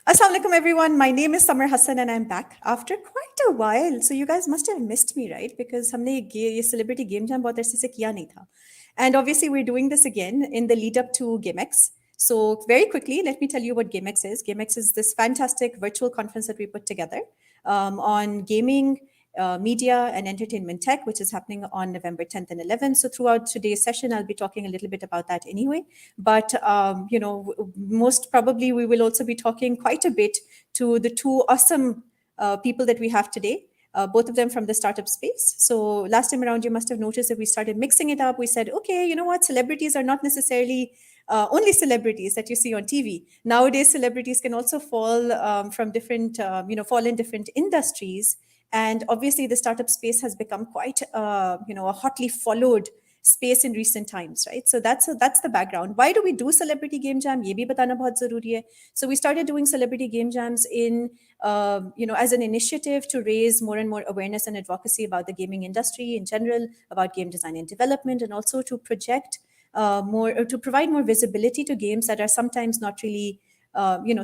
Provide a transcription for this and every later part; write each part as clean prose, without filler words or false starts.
Assalamu alaikum, everyone. My name is Samar Hassan, and I'm back after quite a while. So you guys must have missed me, right? Because हमने ये celebrity game jam बहुत अरसे से किया नहीं था. And obviously, we're doing this again in the lead up to GameX. So very quickly, let me tell you what GameX is. GameX is this fantastic virtual conference that we put together on gaming, media and entertainment tech, which is happening on November 10th and 11th. So throughout today's session, I'll be talking a little bit about that anyway. But most probably we will also be talking quite a bit to the two awesome people that we have today. Both of them from the startup space. So last time around, you must have noticed that we started mixing it up. We said, okay, you know what? Celebrities are not necessarily only celebrities that you see on TV. Nowadays, celebrities can also fall from different, fall in different industries. And obviously, the startup space has become quite, a hotly followed space in recent times, right? So that's the background. Why do we do celebrity game jam? ये भी बताना बहुत जरूरी है. So we started doing celebrity game jams in, as an initiative to raise more and more awareness and advocacy about the gaming industry in general, about game design and development, and also to project to provide more visibility to games that are sometimes not really,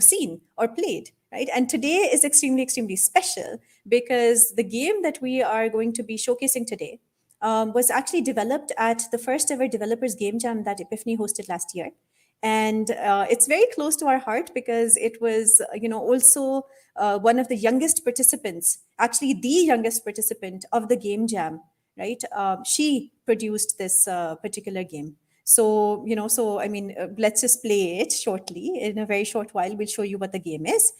seen or played. Right. And today is extremely, extremely special because the game that we are going to be showcasing today was actually developed at the first ever developers game jam that Epiphany hosted last year. And it's very close to our heart because it was, also one of the youngest participants, actually the youngest participant of the game jam, right? She produced this particular game. So, let's just play it shortly. In a very short while, we'll show you what the game is.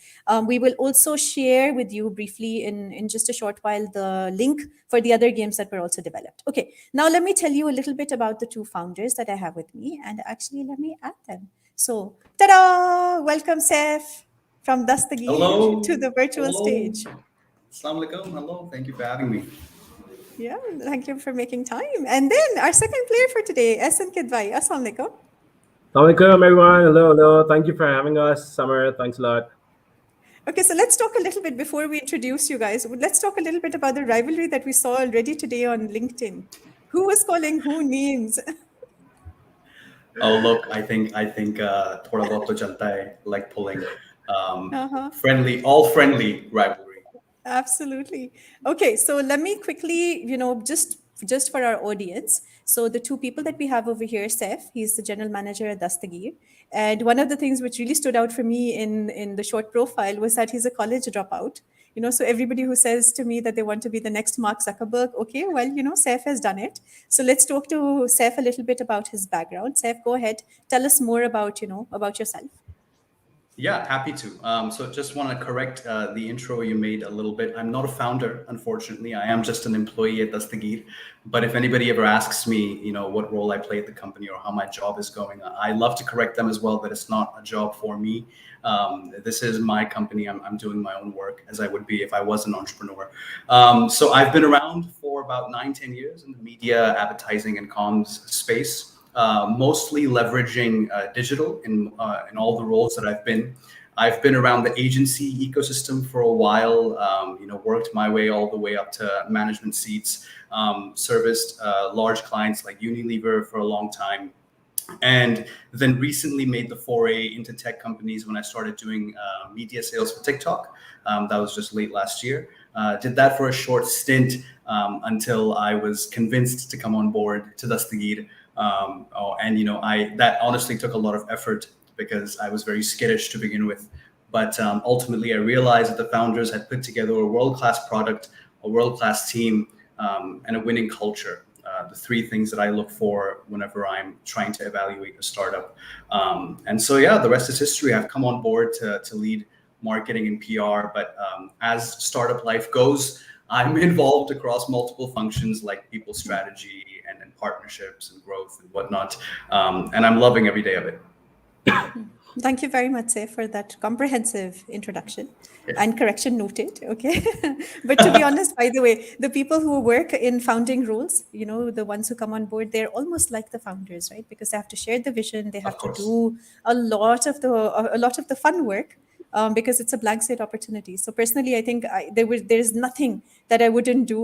We will also share with you briefly in just a short while the link for the other games that were also developed. Okay, now let me tell you a little bit about the two founders that I have with me, and actually let me add them. So, ta-da! Welcome, Saif from Dastagir to Hello. the virtual Hello. stage. Assalamu alaikum. Hello. Thank you for having me. Yeah, thank you for making time. And then our second player for today, Ahsan Kidwai. Assalamu alaikum. Assalamualaikum, everyone. Hello, hello. Thank you for having us. Summer, thanks a lot. Okay, so let's talk a little bit before we introduce you guys. Let's talk a little bit about the rivalry that we saw already today on LinkedIn. Who was calling who names? Oh, look, I think thoda bahut to chalta hai, like pulling Uh-huh. all friendly rivalry. Absolutely. Okay, so let me quickly, just for our audience. So the two people that we have over here, Saif, he's the general manager at Dastagir. And one of the things which really stood out for me in the short profile was that he's a college dropout. So everybody who says to me that they want to be the next Mark Zuckerberg, okay, well, Saif has done it. So let's talk to Saif a little bit about his background. Saif, go ahead. Tell us more about yourself. Yeah, happy to. So just want to correct the intro you made a little bit. I'm not a founder, unfortunately. I am just an employee at Dastagir. But if anybody ever asks me, what role I play at the company or how my job is going, I love to correct them as well that it's not a job for me. This is my company. I'm doing my own work as I would be if I was an entrepreneur. So I've been around for about 9-10 years in the media, advertising, and comms space. Mostly leveraging digital in all the roles that I've been. I've been around the agency ecosystem for a while. Worked my way all the way up to management seats. Serviced large clients like Unilever for a long time, and then recently made the foray into tech companies when I started doing media sales for TikTok. That was just late last year. Did that for a short stint until I was convinced to come on board to Dastagir. That honestly took a lot of effort because I was very skittish to begin with. But ultimately, I realized that the founders had put together a world-class product, a world-class team, and a winning culture. The three things that I look for whenever I'm trying to evaluate a startup. And so, yeah, the rest is history. I've come on board to lead marketing and PR. But as startup life goes, I'm involved across multiple functions like people strategy and partnerships and growth and whatnot. And I'm loving every day of it. Thank you very much, Saif, for that comprehensive introduction Yeah. and correction noted. Okay. But to be honest, by the way, the people who work in founding roles, the ones who come on board, they're almost like the founders, right? Because they have to share the vision, they Of have to course. do a lot of the fun work. Because it's a blank slate opportunity. So personally, I think there's nothing that I wouldn't do,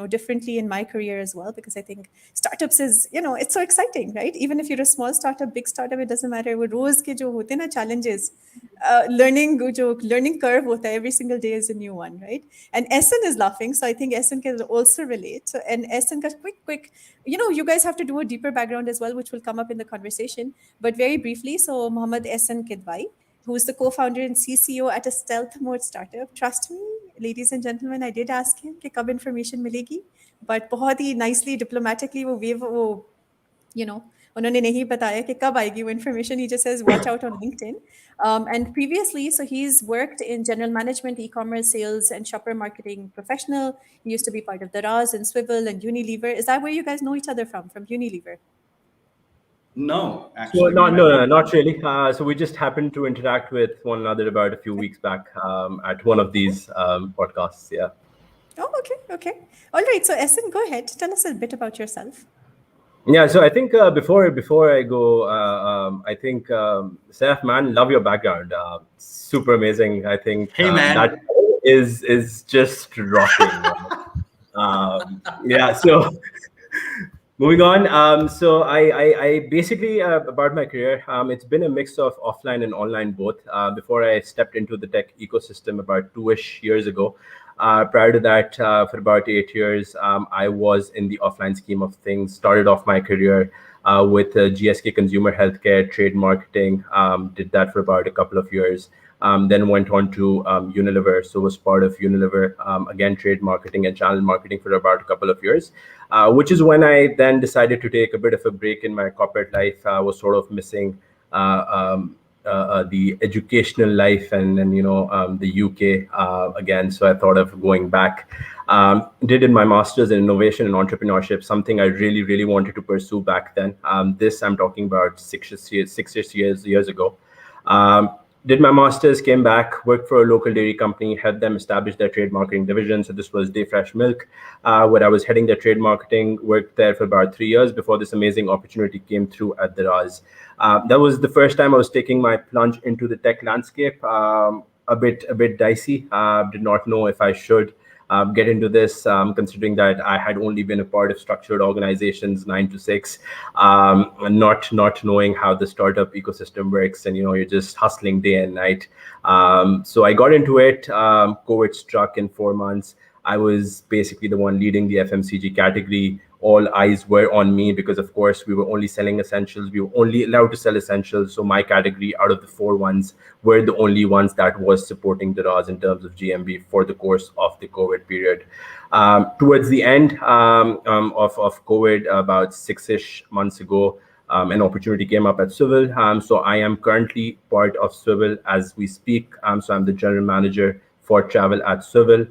differently in my career as well, because I think startups is, it's so exciting, right? Even if you're a small startup, big startup, it doesn't matter. वो रोज के जो होते हैं ना challenges, learning curve hota hai, every single day is a new one, right? And Essen is laughing, so I think Essen can also relate. So, and Essen, ka quick, you guys have to do a deeper background as well, which will come up in the conversation. But very briefly, so Mohammad Ahsan Kidwai, who is the co-founder and CCO at a stealth mode startup. Trust me, ladies and gentlemen, I did ask him कि कब information मिलेगी, but बहुत ही nicely, diplomatically वो उन्होंने नहीं बताया कि कब आएगी वो information. He just says watch out on LinkedIn. And previously, so he's worked in general management, e-commerce, sales, and shopper marketing professional. He used to be part of Daraz and Swivel and Unilever. Is that where you guys know each other from Unilever? No, So actually, no, not really. So we just happened to interact with one another about a few weeks back at one of these podcasts. Yeah. Oh, okay. All right. So Essen, go ahead. Tell us a bit about yourself. Yeah, so I think before I go, I think Saif, man, love your background. Super amazing. I think Hey, man. that is just rocking. Yeah. So moving on. So I basically about my career. It's been a mix of offline and online both. Before I stepped into the tech ecosystem about 2-ish years ago. Prior to that, for about 8 years, I was in the offline scheme of things. Started off my career with GSK Consumer Healthcare, trade marketing. Did that for about a couple of years. Then went on to Unilever. So was part of Unilever, again, trade marketing and channel marketing for about a couple of years, which is when I then decided to take a bit of a break in my corporate life. I was sort of missing the educational life and the UK again. So I thought of going back. Did my master's in innovation and entrepreneurship, something I really, really wanted to pursue back then. This I'm talking about 6 years ago. Did my master's, came back, worked for a local dairy company, helped them establish their trade marketing division. So this was Day Fresh Milk, where I was heading their trade marketing, worked there for about 3 years before this amazing opportunity came through at the Raz. That was the first time I was taking my plunge into the tech landscape. A bit dicey. Did not know if I should get into this, considering that I had only been a part of structured organizations 9 to 6, not knowing how the startup ecosystem works, and you're just hustling day and night. So I got into it. COVID struck in 4 months. I was basically the one leading the FMCG category. All eyes were on me because, of course, we were only selling essentials. We were only allowed to sell essentials. So my category, out of the 4 ones, were the only ones that was supporting the Raz in terms of GMV for the course of the COVID period. Towards the end of COVID, about 6-ish months ago, an opportunity came up at Swivel. So I am currently part of Swivel as we speak. So I'm the general manager for travel at Swivel.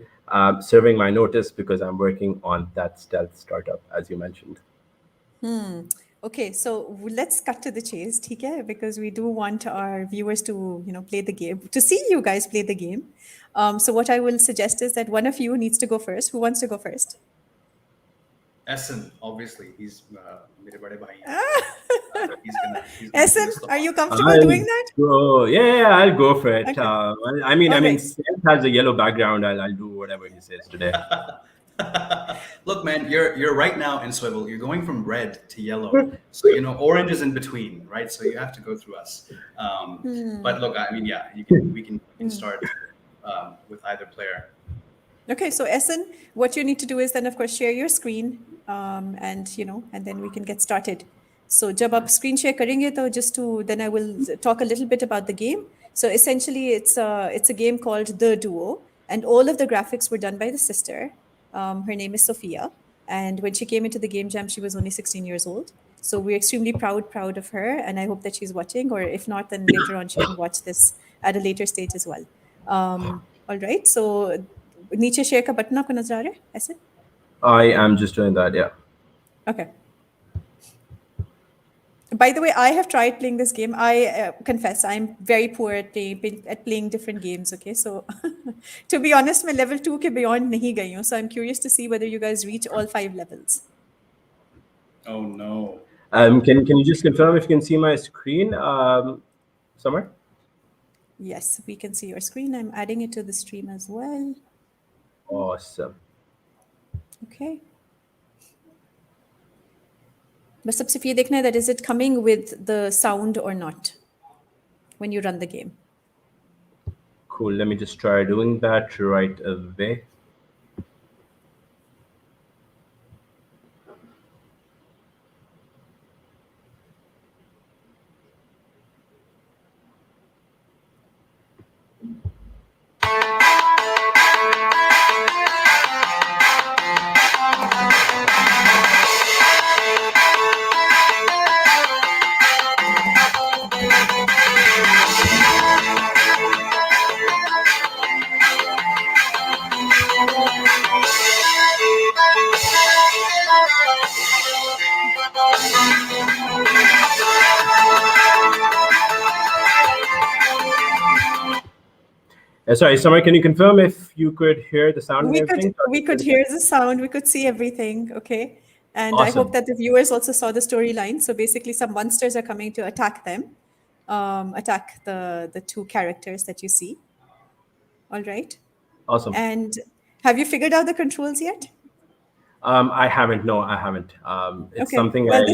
Serving my notice because I'm working on that stealth startup, as you mentioned. Okay, so let's cut to the chase, okay? Because we do want our viewers to, play the game, to see you guys play the game. So what I will suggest is that one of you needs to go first. Who wants to go first? Essen, obviously, he's mere bade bhai. He's gonna Essen, give us the are you hot- comfortable doing that? Yeah, I'll go for it. Okay. I mean, Okay. Saif has a yellow background. I'll do whatever he says today. Look, man, you're right now in Swivel. You're going from red to yellow, so orange is in between, right? So you have to go through us. But look, I mean, yeah, we can start with either player. Okay, so Essen, what you need to do is then, of course, share your screen, and then we can get started. So, जब आप screen share करेंगे, तो then I will talk a little bit about the game. So essentially, it's a game called The Duo, and all of the graphics were done by the sister. Her name is Sophia, and when she came into the game jam, she was only 16 years old. So we're extremely proud of her, and I hope that she's watching, or if not, then later on she can watch this at a later stage as well. All right, so नीचे share का button आपको नजर आ रहा है ऐसे? I am just doing that, yeah. Okay. By the way, I have tried playing this game. I confess I'm very poor at playing different games. Okay, so to be honest, मैं level 2 के beyond नहीं गई हूँ. So I'm curious to see whether you guys reach all 5 levels. Oh no. Can you just confirm if you can see my screen, Summer? Yes, we can see your screen. I'm adding it to the stream as well. Awesome. Okay. बस सबसे ये देखना है that is it coming with the sound or not when you run the game. Cool. Let me just try doing that right away. Sorry, Summer, can you confirm if you could hear the sound and everything? We could hear the sound, we could see everything, okay? And I hope Awesome. that the viewers also saw the storyline. So basically some monsters are coming to attack them, attack the two characters that you see. All right. Awesome. And have you figured out the controls yet? I haven't. No, I haven't. It's Okay. something Well, I.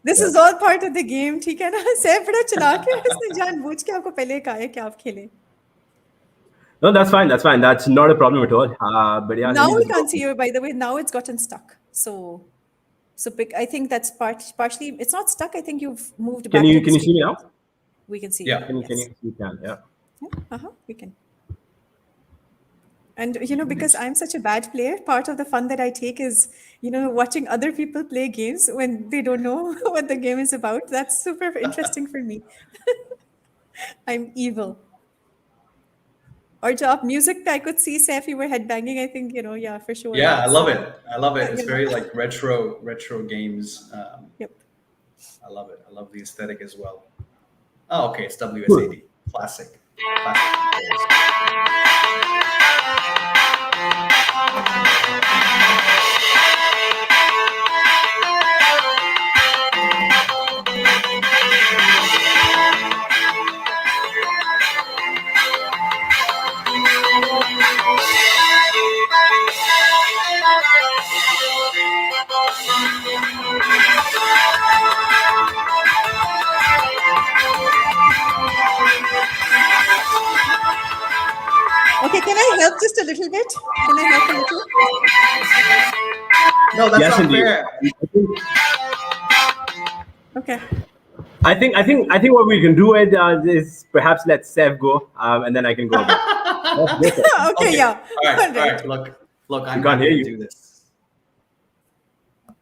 this is all part of the game, ठीक है ना? सैफ बड़ा चालाक है, उसने जानबूझ के आपको पहले कहा है कि आप खेलें. No, that's fine. That's fine. That's not a problem at all. But yeah, let Now me we just can't see you, by the way. Now it's gotten stuck. So I think that's partially. It's not stuck. I think you've moved back. Can you to the see me screen. now? We can see. Yeah. You. Can Yes. you can yeah. We can. And because I'm such a bad player, part of the fun that I take is watching other people play games when they don't know what the game is about. That's super interesting for me. I'm evil. Or job music, I could see Saif, you were headbanging. I think yeah, for sure. Yeah, I that's, love it. I love it. It's you know. very like retro games. Yep. I love it. I love the aesthetic as well. Oh, okay. It's WSAD. Classic. Okay, can I help just a little bit? Can I help a little? No, that's Yes, not indeed. fair. Okay. I think what we can do is perhaps let Sev go, and then I can go. Okay, yeah. All right. Look, I'm can't going hear to you. do this.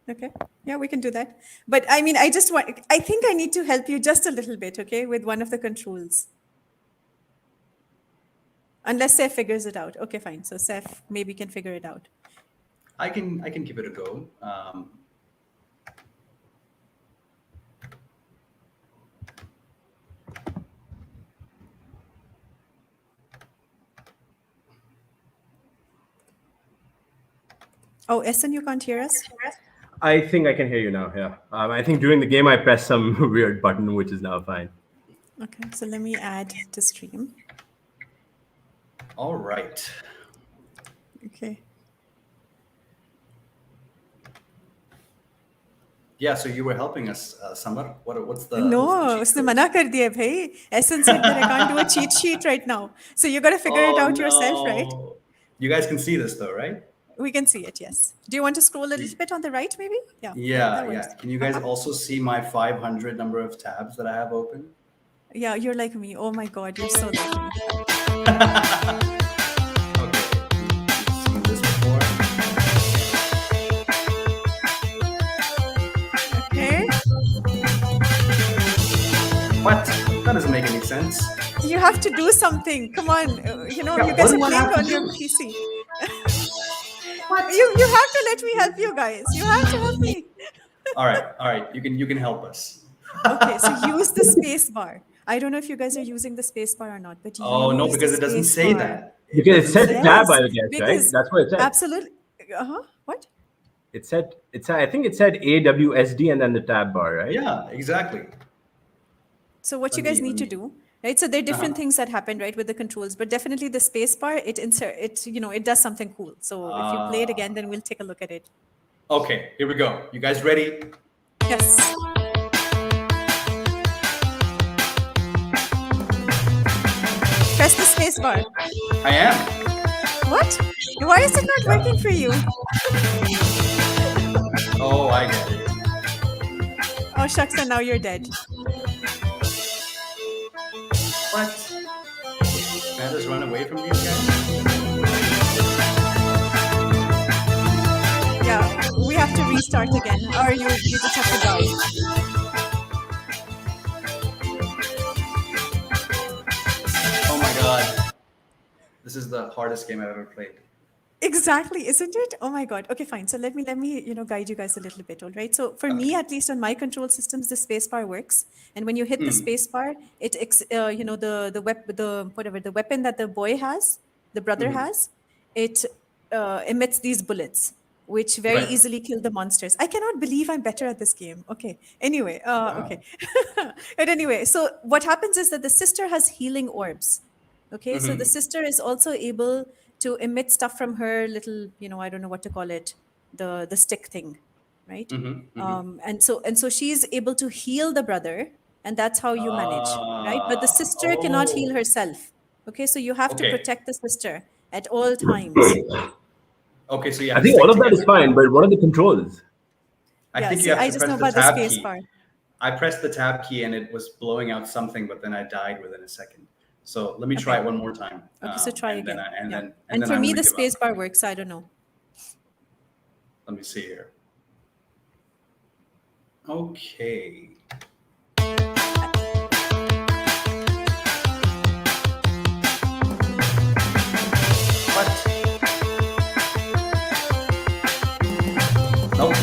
Okay. Yeah, we can do that. But I mean, I think I need to help you just a little bit, okay, with one of the controls. Unless Saif figures it out. Okay, fine. So Saif maybe can figure it out. I can give it a go. Oh, Essen, you can't hear us? I think I can hear you now. Yeah. I think during the game I pressed some weird button, which is now fine. Okay, so let me add to stream. All right. Okay. Yeah, so you were helping us, Samar. What's the No, what's the उसने cheat मना कर दिया भाई. Essen said that I can't do a cheat sheet right now. So you got to figure it out yourself, right? no. You guys can see this though, right? We can see it, yes. Do you want to scroll a little bit on the right, maybe? Yeah. that works. Yeah. Can you guys also see my 500 number of tabs that I have open? Yeah, you're like me. Oh my God, you're so like me. Okay. You've seen this before. Okay. What? That doesn't make any sense. You have to do something. Come on. You Yeah, guys are what do I playing have to on your do? PC. You have to let me help you guys. You have to help me. All right. You can help us. Okay, so use the space bar. I don't know if you guys are using the space bar or not, but Oh no, use because the it doesn't space say bar. that. Because it doesn't said say tab, that. I guess, right? Because That's what it said. absolutely. What? It said I think it said AWSD and then the tab bar, right? Yeah, exactly. So what you guys need to do right? So there are different things that happen, right, with the controls, but definitely the space bar, it it does something cool. So if you play it again, then we'll take a look at it. Okay, here we go. You guys ready? Yes. Press the space bar. I am. What? Why is it not working for you? Oh, I get it. Oh, shucks, and now you're dead. What? Can I just run away from these guys? Yeah, we have to restart again, or you just have to die. Oh my god. This is the hardest game I've ever played. Exactly, isn't it? Oh my God. Okay, fine. So let me guide you guys a little bit, all right? So for me, at least on my control systems, the space bar works, and when you hit the space bar, the weapon that the boy has, the brother has, it emits these bullets, which very Right. easily kill the monsters. I cannot believe I'm better at this game. Okay. Anyway, okay. But anyway, so what happens is that the sister has healing orbs. Okay, so the sister is also able to emit stuff from her little, I don't know what to call it, the stick thing, right? And so she's able to heal the brother, and that's how you manage, right? But the sister cannot heal Oh. herself. Okay, so you have to Okay. protect the sister at all times. Okay, so you I have to think stick all of that is together. fine, but what are the controls? I Yeah, think see, you have I to just press know the about the tab space key. bar. I pressed the tab key and it was blowing out something, but then I died within a second. So let me try it one more time. Okay, so try and again. Then Yeah. then And then for I'm me, gonna the give space up. bar works. I don't know. Let me see here. Okay. What? Nope.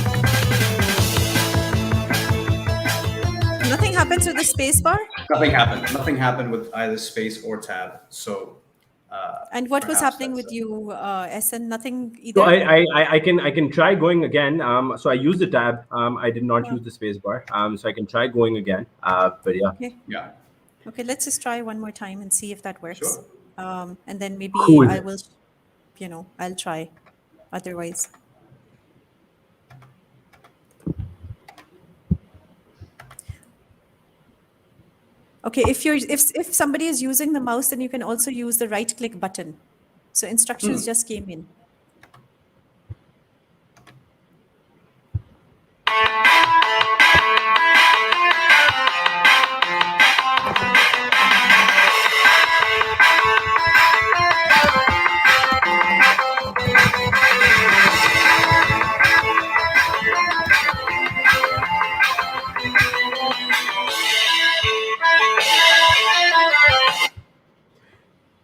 Nothing happens with the space bar? Nothing happened. Nothing happened with either space or tab. So And what was perhaps happening that's with you, SN? Nothing So either? I can try going again. So I used the tab. I did not use the space bar. So I can try going again. But yeah. Okay. yeah. Okay, let's just try one more time and see if that works. Sure. And then maybe Cool. I will, I'll try otherwise. Okay, if somebody is using the mouse, then you can also use the right click button. So instructions just came in.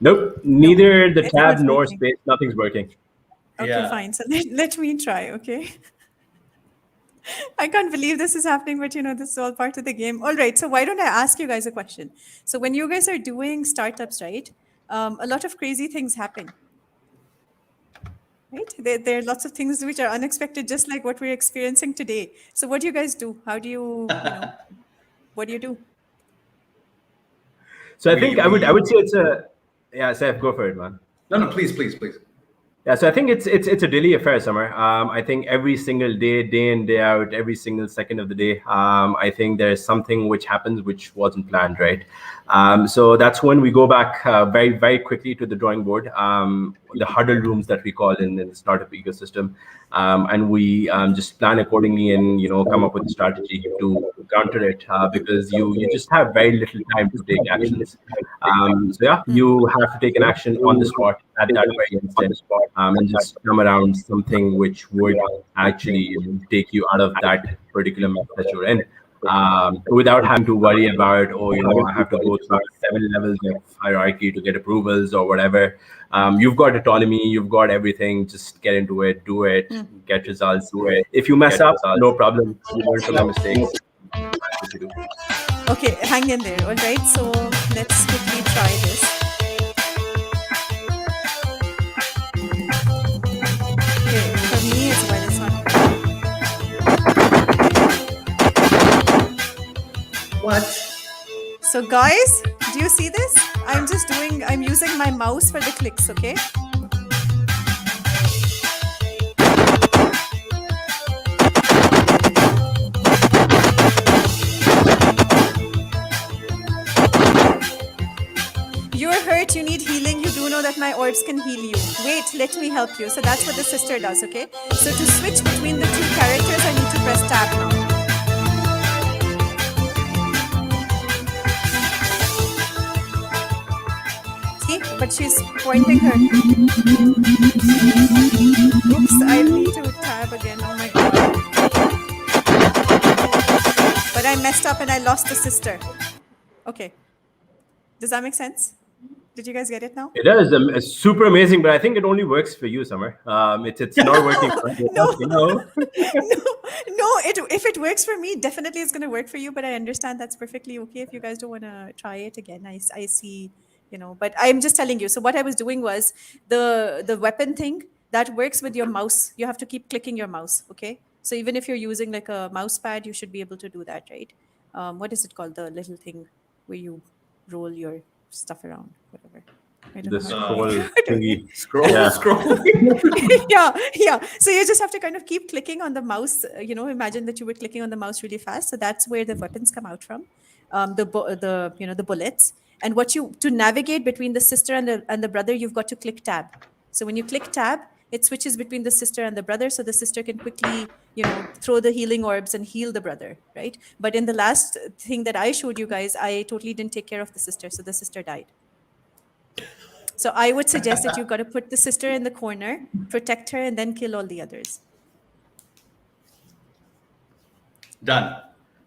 Nope. Neither the It's tab not nor working. space. Nothing's working. Okay, Yeah. fine. So let me try, okay? I can't believe this is happening, but this is all part of the game. All right, so why don't I ask you guys a question? So when you guys are doing startups, right, a lot of crazy things happen, right? There are lots of things which are unexpected, just like what we're experiencing today. So what do you guys do? How do what do you do? So I We- think I would we- say it's a yeah. Saif, go for it, man. No, please, please, please. Yeah, so I think it's a daily affair, Summer. I think every single day, day in day out, every single second of the day, I think there's something which happens which wasn't planned, right? So that's when we go back very very quickly to the drawing board, the huddle rooms that we call in the startup ecosystem, and we just plan accordingly and come up with a strategy to counter it because you just have very little time to take actions. So yeah, you have to take an action on the spot at that very instant, and just come around something which would actually take you out of that particular mess that you're in, without having to worry about, I have to go through 7 levels of hierarchy to get approvals or whatever. You've got autonomy, you've got everything. Just get into it, do it, get results. If you mess up, no problem. You learn from your mistakes. What you do. Okay, hang in there. All right, so let's quickly try this. Okay, for me as well, it's not. What? So guys, Do you see this? I'm using my mouse for the clicks, okay? You're hurt, you need healing, you do know that my orbs can heal you. Wait, let me help you. So that's what the sister does, okay? So to switch between the two characters, I need to press tab now. See? But she's pointing her. Oops, I need to tab again. Oh my god. But I messed up and I lost the sister. Okay. Does that make sense? Did you guys get it now? It is it's super amazing, but I think it only works for you, Summer. It's not working for me. No. No. If it works for me, definitely it's going to work for you. But I understand that's perfectly okay if you guys don't want to try it again. I see, but I'm just telling you. So what I was doing was the weapon thing that works with your mouse. You have to keep clicking your mouse, okay? So even if you're using like a mouse pad, you should be able to do that, right? What is it called? The little thing where you roll your stuff around, whatever. I don't The know how to- scroll thingy. Scroll. yeah. So you just have to kind of keep clicking on the mouse. Imagine that you were clicking on the mouse really fast. So that's where the weapons come out from, the bullets. And to navigate between the sister and the brother, you've got to click tab. So when you click tab, it switches between the sister and the brother, so the sister can quickly, throw the healing orbs and heal the brother, right? But in the last thing that I showed you guys, I totally didn't take care of the sister, so the sister died. So I would suggest that you've got to put the sister in the corner, protect her, and then kill all the others. Done.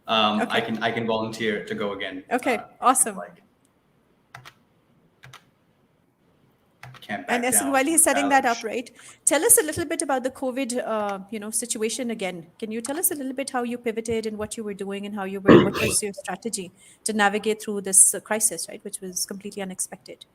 Okay. I can volunteer to go again. Okay, awesome. Like, can't back And Ahsan, down. while he's setting that up, Challenge. right? Tell us a little bit about the COVID, situation again. Can you tell us a little bit how you pivoted and what you were doing and what was your strategy to navigate through this crisis, right? Which was completely unexpected.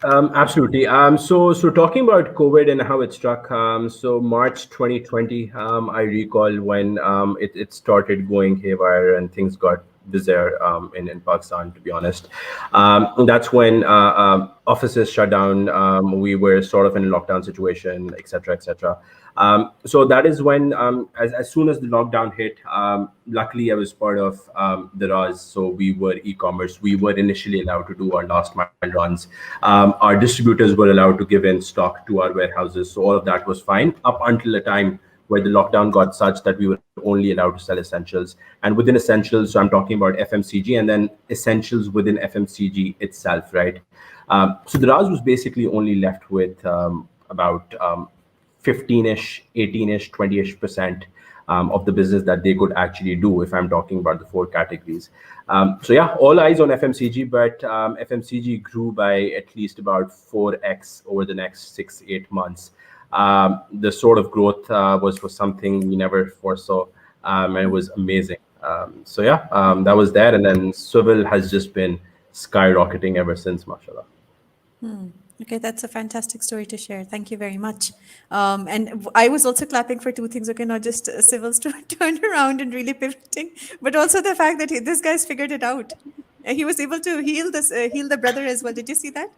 Absolutely. So talking about COVID and how it struck. So March 2020, I recall when it started going haywire and things got bizarre in Pakistan, to be honest. That's when offices shut down. We were sort of in a lockdown situation, etc., etc. So that is when, as soon as the lockdown hit, luckily I was part of the RAS, so we were e-commerce. We were initially allowed to do our last mile runs. Our distributors were allowed to give in stock to our warehouses, so all of that was fine up until a time where the lockdown got such that we were only allowed to sell essentials. And within essentials, so I'm talking about FMCG and then essentials within FMCG itself, right? So the RAS was basically only left with about 15-ish, 18-ish, 20-ish% of the business that they could actually do, if I'm talking about the four categories. So yeah, all eyes on FMCG, but FMCG grew by at least about 4x over the next 6-8 months. The sort of growth was something we never foresaw, and it was amazing. So yeah, that was that, and then Swivel has just been skyrocketing ever since, mashallah. Okay, that's a fantastic story to share. Thank you very much. And I was also clapping for two things. Okay, not just Civil's turned around and really pivoting, but also the fact that this guy's figured it out. He was able to heal the brother as well. Did you see that?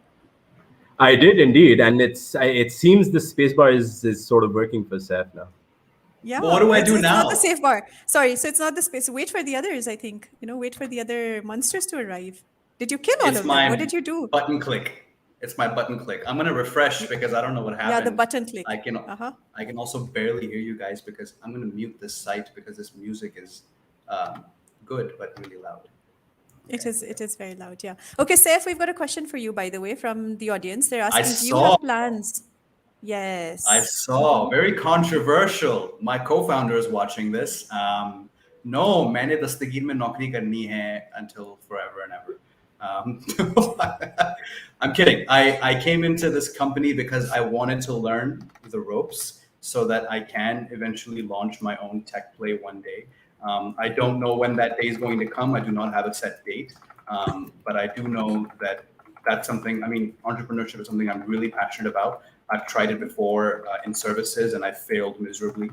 I did indeed, and it seems the spacebar is sort of working for Saif now. Yeah. But what do I do it's now? It's not the safe bar. Sorry, so it's not the space. Wait for the others, I think. Wait for the other monsters to arrive. Did you kill all of them? What did you do? Button click. It's my button click. I'm gonna refresh because I don't know what happened. Yeah, the button click. I can also barely hear you guys because I'm gonna mute this site because this music is good but really loud. It is very loud, yeah. Okay, Saif, we've got a question for you, by the way, from the audience. They're asking, do you have plans? Yes. I saw. Very controversial. My co-founder is watching this. No, मैंने दस्तगीर में नौकरी करनी है until forever and ever. I'm kidding. I came into this company because I wanted to learn the ropes so that I can eventually launch my own tech play one day. I don't know when that day is going to come. I do not have a set date, but I do know that that's something, entrepreneurship is something I'm really passionate about. I've tried it before in services and I failed miserably.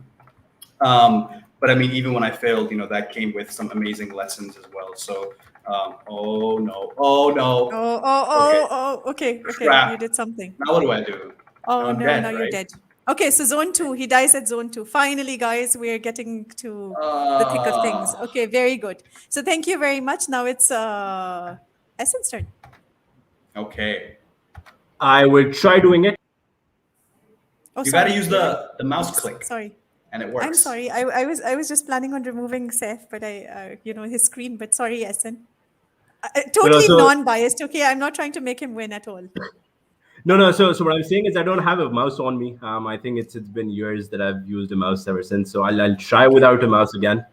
But even when I failed, that came with some amazing lessons as well. So Oh no! Oh no! Okay. Crap. You did something. Now what do I do? Oh I'm no, dead, now you're right? dead. Okay, so zone 2. He dies at zone 2. Finally, guys, we're getting to the thick of things. Okay, very good. So thank you very much. Now it's Essence turn. Okay. I will try doing it. Oh, You got to sorry. use Did I? the mouse Oops, click, sorry. and it I'm works. sorry. I was just planning on removing Saif, but his screen. But sorry, Essen. Totally So non-biased. Okay, I'm not trying to make him win at all. no. So what I'm saying is I don't have a mouse on me. I think it's been years that I've used a mouse ever since. So I'll try Okay. without a mouse again.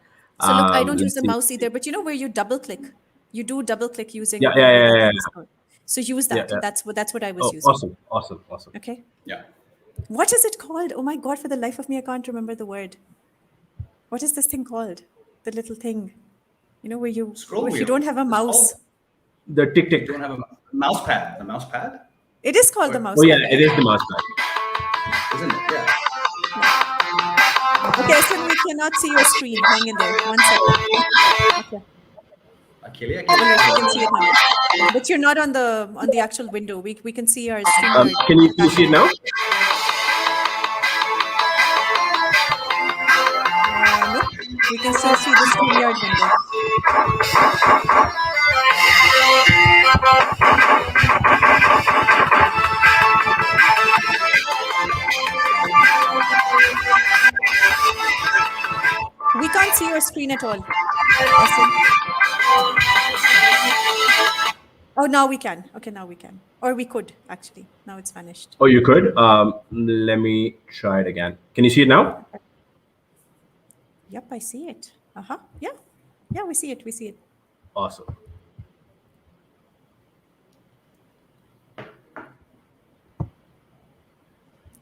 So look, I don't use Let's the see. mouse either, but you know where you double click? You do double click using Yeah. whatever that thing is called. So use Yeah. that. Yeah. That's what I was Oh, using. awesome. Okay. Yeah. What is it called? Oh my God, for the life of me, I can't remember the word. What is this thing called? The little thing. You know, where Scroll if you wheel. don't have a It's mouse. called- The tick You tick. don't have a mouse pad. The mouse pad, It is called the Or- mouse Oh yeah, pad, it right? is the mouse pad. isn't it? Yeah. Okay, so we cannot see your screen. Hang in there. 1 second. Okay. Achille, Oh, look, we can see it now. But you're not on the actual window. We can see our StreamYard. Can you see it now? Nope. We can still see the StreamYard window. We can't see your screen at all. Essen. Oh, now we can. Okay, now we can. Or we could, actually. Now it's vanished. Oh, you could. Let me try it again. Can you see it now? Yep, I see it. Uh-huh. Yeah. Yeah, we see it. We see it. Awesome.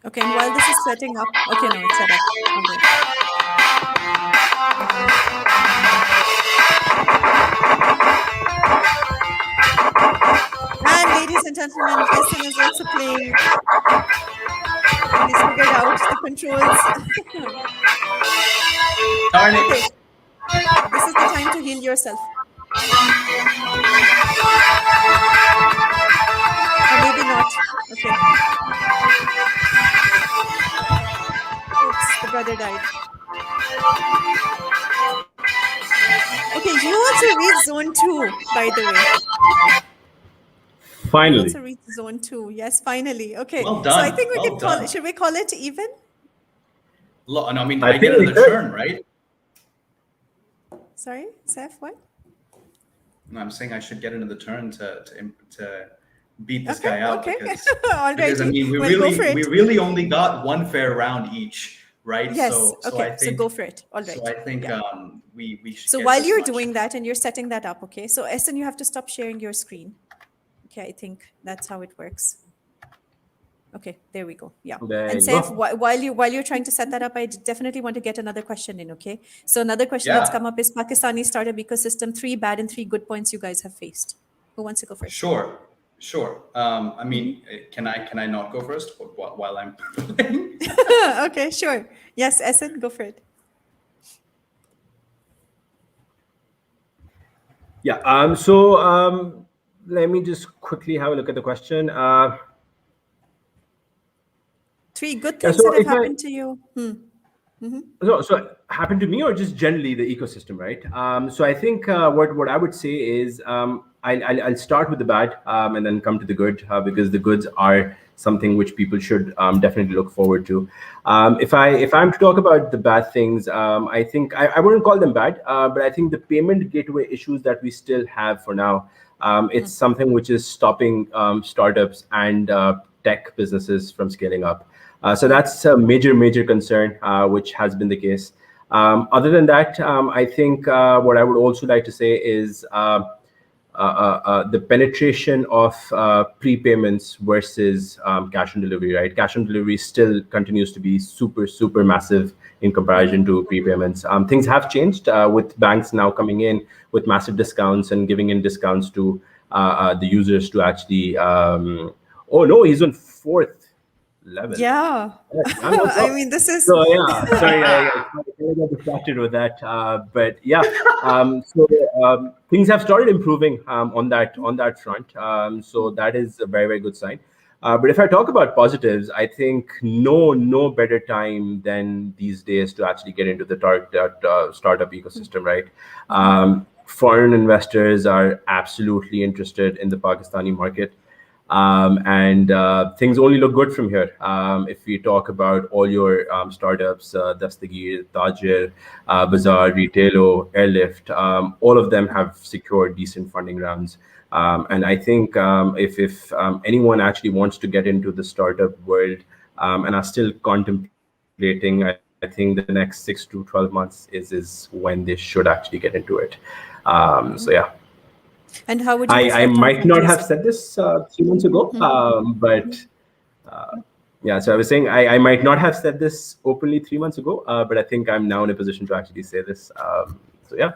Okay, and while this is setting up, okay, no, it's set up. Okay. And ladies and gentlemen, Essen is also playing. He's figured out the controls. Darn it. Okay. This is the time to heal yourself. Or maybe not. Okay. Oops, the brother died. Okay, you also reached zone 2, by the way. You Finally. also reached zone 2. Yes, finally. Okay. Well So I done. think we Well can call done. it, should we call it even? I mean, I I get think we another could. turn, right? Sorry, Saif, what? No, I'm saying I should get another turn to beat this Okay, guy out okay. because All I mean well, go for it. we really only got one fair round each, right? Yes. So Okay. I think So go for it. All right. so I think Yeah. we should. So get while this you're much. doing that and you're setting that up, okay? So Essen, you have to stop sharing your screen. Okay, I think that's how it works. Okay, there we go. Yeah. There And you Saif, go. while you're trying to set that up, I definitely want to get another question in, okay? So another question that's Yeah. come up is Pakistani startup ecosystem, 3 bad and 3 good points you guys have faced. Who wants to go first? Sure. I mean, can I not go first while I'm playing? Okay, sure. Yes, Essen, go for it. Yeah. So let me just quickly have a look at the question. 3 good Yeah, things so that have if I- happened to you. So happened to me or just generally the ecosystem, right? So I think what I would say is I'll start with the bad and then come to the good because the goods are something which people should definitely look forward to. If I'm to talk about the bad things, I think I wouldn't call them bad, but I think the payment gateway issues that we still have for now, it's something which is stopping startups and tech businesses from scaling up. So that's a major concern, which has been the case. Other than that, I think what I would also like to say is the penetration of prepayments versus cash on delivery, right? Cash on delivery still continues to be super massive in comparison to prepayments. Things have changed with banks now coming in with massive discounts and giving in discounts to the users to actually. Oh no, he's on 4th. level. Yeah. I'm also, I mean, this is. so yeah, sorry, I got distracted with that. But yeah, things have started improving on that front. So that is a very, very good sign. But if I talk about positives, I think no better time than these days to actually get into the startup ecosystem, right? Foreign investors are absolutely interested in the Pakistani market. And things only look good from here. If we talk about all your startups, Dastagir, Tajir, Bazaar, Retailo, Airlift, all of them have secured decent funding rounds. And I think if anyone actually wants to get into the startup world and are still contemplating, I think the next 6 to 12 months is when they should actually get into it. So yeah. And how would you I reflect on might not have fundraising? said this 3 months ago, but yeah, so I was saying I might not have said this openly 3 months ago, but I think I'm now in a position to actually say this. So yeah.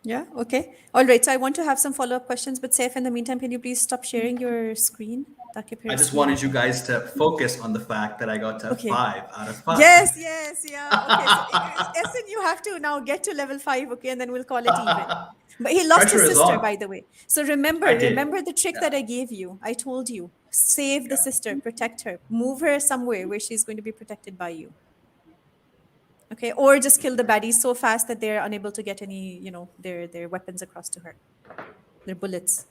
Yeah. Okay. All right. So I want to have some follow-up questions, but Saif, in the meantime, can you please stop sharing your screen? ताकि फिर I just see wanted you आता है. guys to focus on the fact that I got to Okay. 5 out of 5. Yes, yes, yeah. Okay, so Essen, you have to now get to level 5, okay, and then we'll call it even. But he lost his Pressure is sister, on. by the way. So remember, I did. remember the trick that Yeah. I gave you. I told you, save the Yeah. sister, protect her, move her somewhere where she's going to be protected by you. Okay, or just kill the baddies so fast that they're unable to get any, their weapons across to her, their bullets.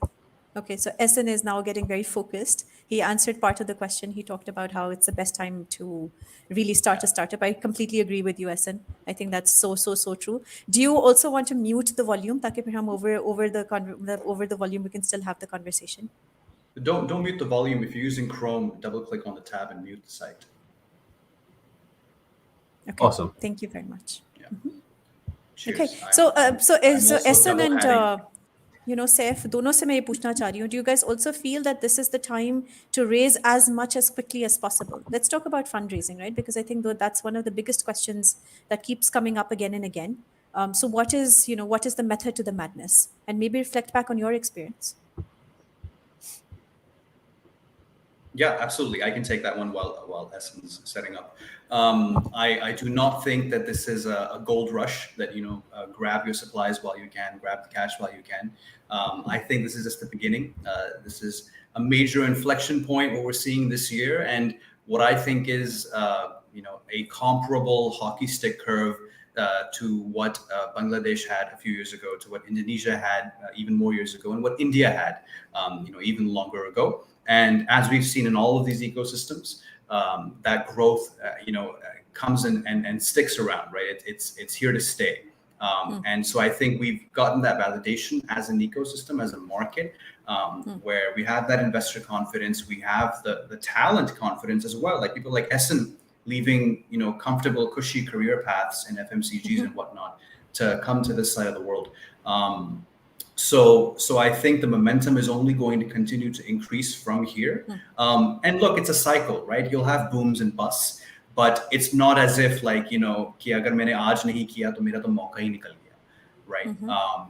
Okay, so Essen is now getting very focused. He answered part of the question. He talked about how it's the best time to really start a startup. I completely agree with you, Essen. I think that's so true. Do you also want to mute the volume? ताकि फिर हम over the volume we can still have the conversation. Don't mute the volume. If you're using Chrome, double click on the tab and mute the site. Okay. Awesome. Thank you very much. Yeah. Cheers. Okay. So I'm also Essen and double-hatting. Saif, दोनों से मैं ये पूछना चाह रही हूँ. Do you guys also feel that this is the time to raise as much as quickly as possible? Let's talk about fundraising, right? Because I think that's one of the biggest questions that keeps coming up again and again. So what is the method to the madness? And maybe reflect back on your experience. Yeah, absolutely. I can take that one while Essen's setting up. I do not think that this is a gold rush that, grab your supplies while you can, grab the cash while you can. I think this is just the beginning. This is a major inflection point, what we're seeing this year. And what I think is, a comparable hockey stick curve to what Bangladesh had a few years ago, to what Indonesia had even more years ago, and what India had, even longer ago. And as we've seen in all of these ecosystems, that growth, comes in and sticks around, right? It's here to stay. And so I think we've gotten that validation as an ecosystem, as a market, where we have that investor confidence, we have the talent confidence as well, like people like Essen leaving, comfortable, cushy career paths in FMCGs and whatnot to come to this side of the world. So I think the momentum is only going to continue to increase from here. And look, it's a cycle, right? You'll have booms and busts, but it's not as if like, कि अगर मैंने आज नहीं किया तो मेरा तो मौका ही निकल गया, right?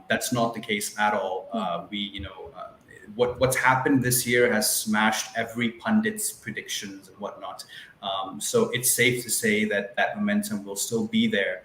That's not the case at all. What's happened this year has smashed every pundit's predictions and whatnot. So it's safe to say that momentum will still be there.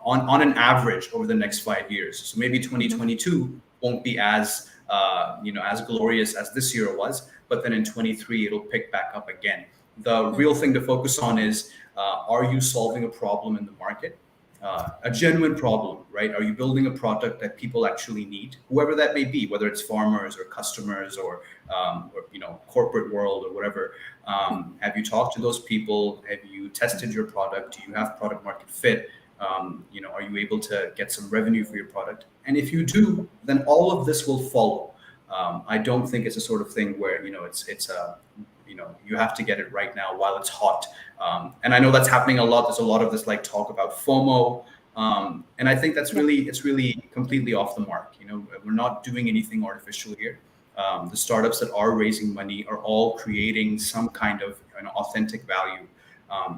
On an average over the next 5 years. So maybe 2022 won't be as as glorious as this year was, but then in 23 it'll pick back up again. The real thing to focus on is, are you solving a problem in the market? A genuine problem, right? Are you building a product that people actually need, whoever that may be, whether it's farmers or customers or corporate world or whatever? Have you talked to those people? Have you tested your product? Do you have product market fit? Are you able to get some revenue for your product? And if you do, then all of this will follow. I don't think it's a sort of thing where you have to get it right now while it's hot. And I know that's happening a lot. There's a lot of this like talk about FOMO, and I think it's really completely off the mark. We're not doing anything artificial here. The startups that are raising money are all creating some kind of authentic value.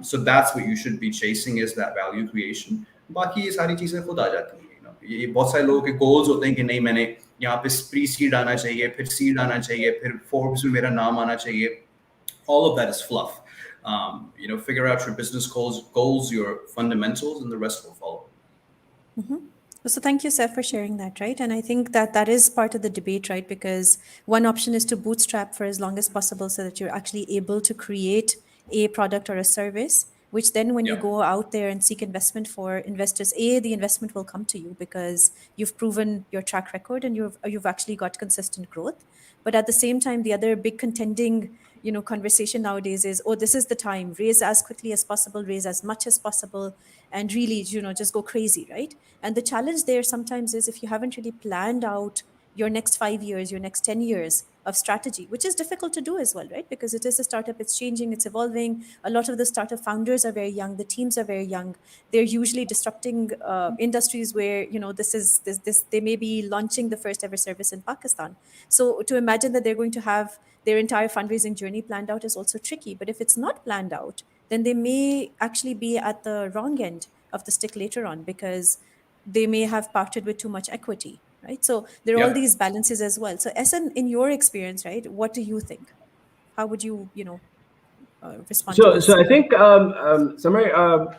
So that's what you should be chasing, is that value creation. बाकी ये सारी चीजें खुद आ जाती हैं. ये बहुत सारे लोगों के goals होते हैं कि नहीं, मैंने यहाँ पे pre-seed आना चाहिए, फिर seed आना चाहिए, फिर Forbes में मेरा नाम आना चाहिए. All of that is fluff. Figure out your business goals, your fundamentals, and the rest will follow. So thank you, Saif, for sharing that, right? And I think that that is part of the debate, right? Because one option is to bootstrap for as long as possible so that you're actually able to create a product or a service, which then when you Yeah. go out there and seek investment for investors, the investment will come to you because you've proven your track record and you've actually got consistent growth. But at the same time, the other big contending conversation nowadays is, oh, this is the time, raise as quickly as possible, raise as much as possible, and really just go crazy, right? And the challenge there sometimes is if you haven't really planned out your next 5 years, your next 10 years of strategy, which is difficult to do as well, right? Because it is a startup, it's changing, it's evolving. A lot of the startup founders are very young, the teams are very young. They're usually disrupting industries where this they may be launching the first ever service in Pakistan. So to imagine that they're going to have their entire fundraising journey planned out is also tricky. But if it's not planned out, then they may actually be at the wrong end of the stick later on because they may have parted with too much equity, right? So there are all Yeah. these balances as well. So Essen, in your experience, right, what do you think? How would you, respond to So this? I think, Samar,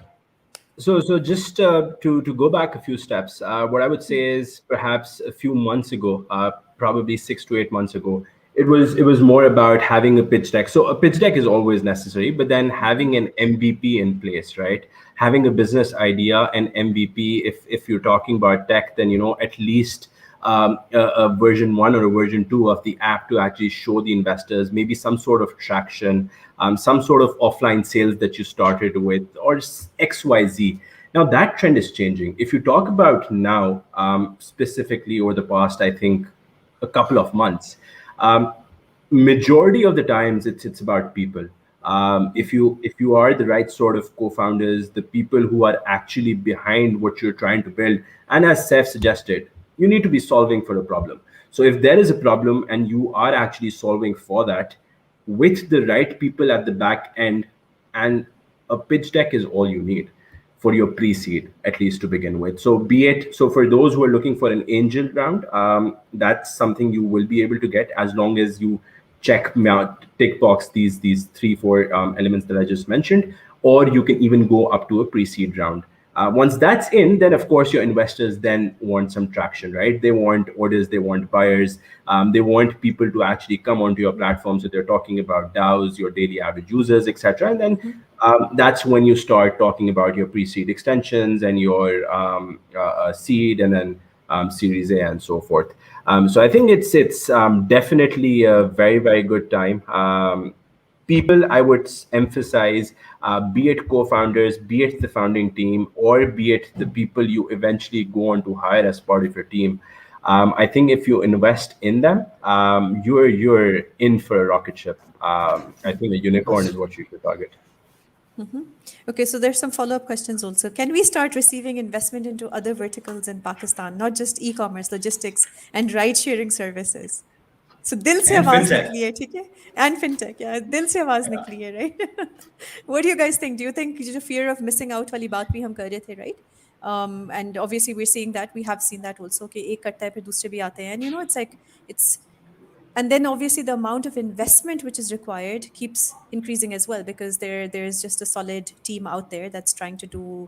so just to go back a few steps, what I would say is perhaps a few months ago, probably 6 to 8 months ago, it was more about having a pitch deck. So a pitch deck is always necessary, but then having an MVP in place, right? Having a business idea and MVP. If you're talking about tech, then at least a version 1 or a version 2 of the app to actually show the investors, maybe some sort of traction, some sort of offline sales that you started with, or XYZ. Now that trend is changing. If you talk about now, specifically over the past, I think, a couple of months, majority of the times it's about people. If you are the right sort of co-founders, the people who are actually behind what you're trying to build, and as Seth suggested, you need to be solving for a problem. So if there is a problem and you are actually solving for that with the right people at the back end, and a pitch deck is all you need for your pre-seed, at least to begin with. So for those who are looking for an angel round, that's something you will be able to get as long as you tick box these 3-4 elements that I just mentioned, or you can even go up to a pre-seed round. Once that's in, then of course your investors then want some traction, right? They want orders, they want buyers, they want people to actually come onto your platform. So they're talking about DAOs, your daily average users, etc. And then that's when you start talking about your pre-seed extensions and your seed, and then Series A and so forth. So I think it's definitely a very, very good time. People, I would emphasize, be it co-founders, be it the founding team, or be it the people you eventually go on to hire as part of your team. I think if you invest in them, you're in for a rocket ship. I think a unicorn is what you should target. Okay, so there's some follow-up questions also. Can we start receiving investment into other verticals in Pakistan, not just e-commerce, logistics, and ride-sharing services? So दिल से And आवाज fintech. निकली है, ठीक है? And fintech, yeah, दिल से आवाज निकली है, right? What do you guys think? Do you think जो fear of missing out वाली बात भी हम कर रहे थे, right? And obviously we're seeing that, we have seen that also, कि एक करता है फिर दूसरे भी आते हैं, and it's like and then obviously the amount of investment which is required keeps increasing as well, because there's just a solid team out there that's trying to do,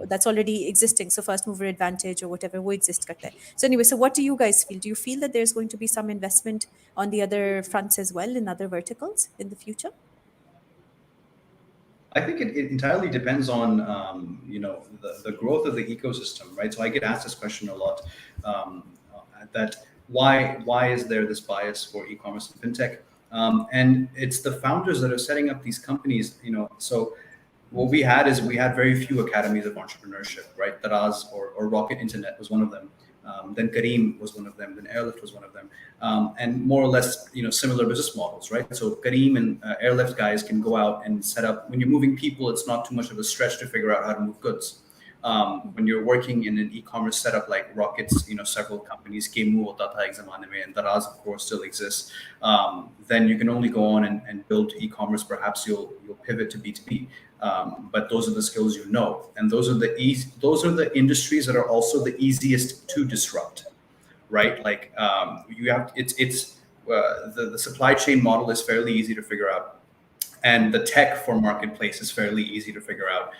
that's already existing. So first mover advantage or whatever wo exist karta hai. So anyway, so what do you guys feel? Do you feel that there's going to be some investment on the other fronts as well, in other verticals in the future? I think it entirely depends on the growth of the ecosystem, right? So I get asked this question a lot, that why is there this bias for e-commerce and fintech? And it's the founders that are setting up these companies. So what we had very few academies of entrepreneurship, right? Taraz or Rocket Internet was one of them. Then Kareem was one of them. Then Airlift was one of them. And more or less, similar business models, right? So Kareem and Airlift guys can go out and set up. When you're moving people, it's not too much of a stretch to figure out how to move goods. When you're working in an e-commerce setup like Rocket's, several companies, Kemu hota tha ek zamane mein, and Taraz of course still exists. Then you can only go on and build e-commerce. Perhaps you'll pivot to B2B, but those are the skills and those are the industries that are also the easiest to disrupt, right? Like you have the supply chain model is fairly easy to figure out. and the tech for marketplace is fairly easy to figure out.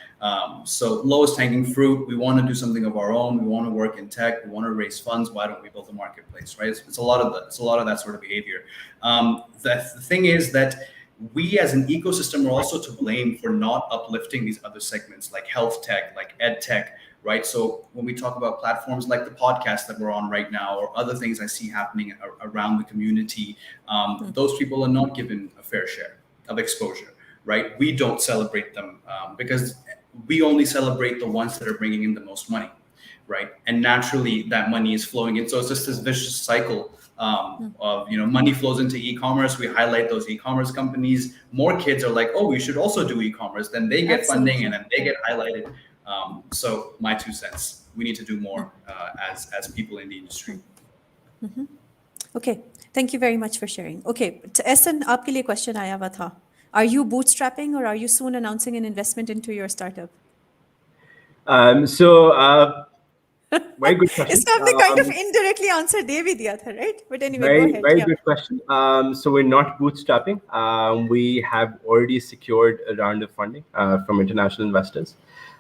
So lowest hanging fruit, we want to do something of our own. We want to work in tech. We want to raise funds. Why don't we build a marketplace, right? It's a lot of that sort of behavior. The thing is that we as an ecosystem are also to blame for not uplifting these other segments like health tech, like ed tech, right? So when we talk about platforms like the podcast that we're on right now, or other things I see happening around the community, those people are not given a fair share of exposure, right? We don't celebrate them because we only celebrate the ones that are bringing in the most money, right? And naturally that money is flowing in. So it's just this vicious cycle of, money flows into e-commerce. We highlight those e-commerce companies. More kids are like, oh, we should also do e-commerce. Then they get funding and then they get highlighted. So my 2 cents, we need to do more as people in the industry. Okay, thank you very much for sharing. Okay, Ehsan, आपके लिए question आया हुआ था. Are you bootstrapping or are you soon announcing an investment into your startup? Very good question. इसका आपने kind of indirectly answer दे भी दिया था, right? But anyway, very, go ahead. very good question. So we're not bootstrapping. We have already secured a round of funding from international investors,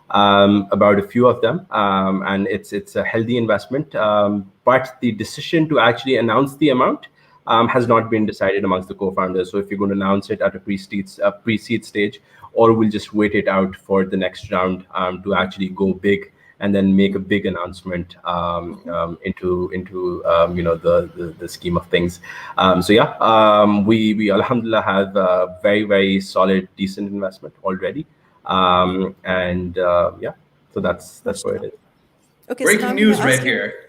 about a few of them, and it's a healthy investment. But the decision to actually announce the amount has not been decided amongst the co-founders. So if you're going to announce it at a pre-seed stage, or we'll just wait it out for the next round to actually go big and then make a big announcement into the scheme of things. We Alhamdulillah have a very, very solid, decent investment already. So that's where it is. Okay, breaking so news right here.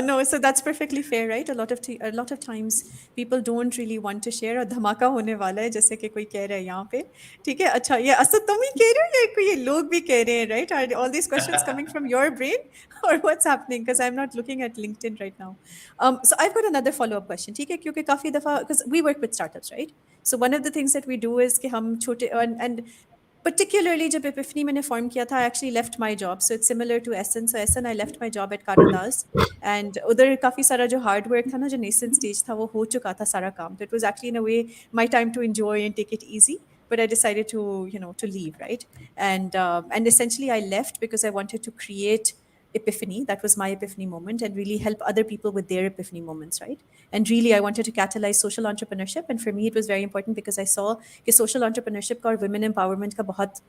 No, so that's perfectly fair, right? A lot of times people don't really want to share. और धमाका होने वाला है जैसे कि कोई कह रहा है यहाँ पे, ठीक है? अच्छा, ये असद तुम ही कह रहे हो या कोई ये लोग भी कह रहे हैं, right? Are all these questions coming from your brain or what's happening? Because I'm not looking at LinkedIn right now. So I've got another follow-up question, ठीक है? क्योंकि काफी दफा, because we work with startups, right? So one of the things that we do is कि हम छोटे and particularly जब Epiphany मैंने form किया था, I actually left my job. So it's similar to Ehsan. So Ehsan, I left my job at Karadas. And उधर काफ़ी सारा जो hard work था ना, जो nascent stage था, वो हो चुका था सारा काम. So it was actually in a way my time to enjoy and take it easy. But I decided to leave, right? And essentially I left because I wanted to create Epiphany. That was my Epiphany moment, and really help other people with their Epiphany moments, right? And really, I wanted to catalyze social entrepreneurship. And for me, it was very important because I saw that social entrepreneurship का और women empowerment का बहुत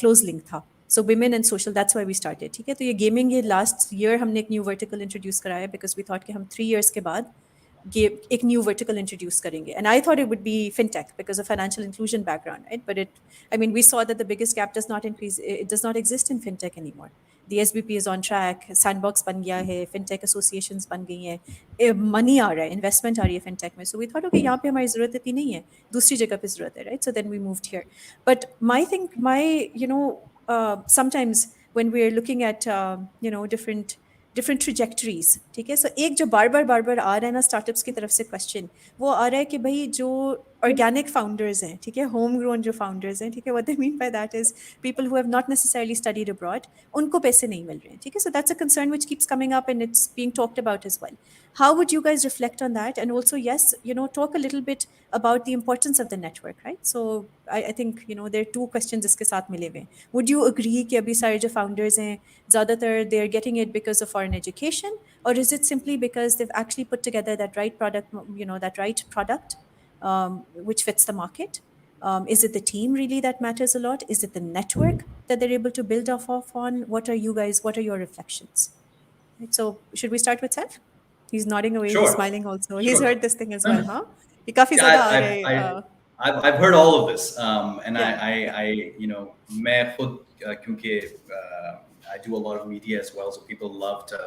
close link था. So women and social, that's why we started. ठीक है? तो ये gaming ये last year हमने एक new vertical introduce कराया because we thought कि हम 3 years के बाद एक new vertical introduce करेंगे. And I thought it would be fintech because of financial inclusion background, right? But we saw that the biggest gap does not exist in fintech anymore. The SBP is on track, sandbox बन गया है, fintech associations बन गई हैं, money आ रहा है, investment आ रही है fintech में. So we thought, okay, यहाँ पे हमारी ज़रूरत इतनी नहीं है, दूसरी जगह पे ज़रूरत है, right? So then we moved here. But sometimes when we're looking at different trajectories, ठीक है? So एक जो बार बार आ रहा है ना startups की तरफ से question, वो आ रहा है कि भाई जो organic founders हैं, ठीक है? Homegrown जो founders हैं, ठीक है? What they mean by that is people who have not necessarily studied abroad, उनको पैसे नहीं मिल रहे हैं, ठीक है? So that's a concern which keeps coming up and it's being talked about as well. How would you guys reflect on that? And also, yes, talk a little bit about the importance of the network, right? So I think, there are 2 questions इसके साथ मिले हुए हैं. Would you agree कि अभी सारे जो founders हैं, ज़्यादातर they're getting it because of foreign education, or is it simply because they've actually put together that right product, which fits the market? Is it the team really that matters a lot? Is it the network that they're able to build off on? What are your reflections? Right, so should we start with Saif? He's nodding away, Sure. He's smiling also. Sure. He's heard this thing as well, huh? ये काफी ज़्यादा आ रहा है. I've heard all of this, and Yeah. मैं खुद क्योंकि I do a lot of media as well, so people love to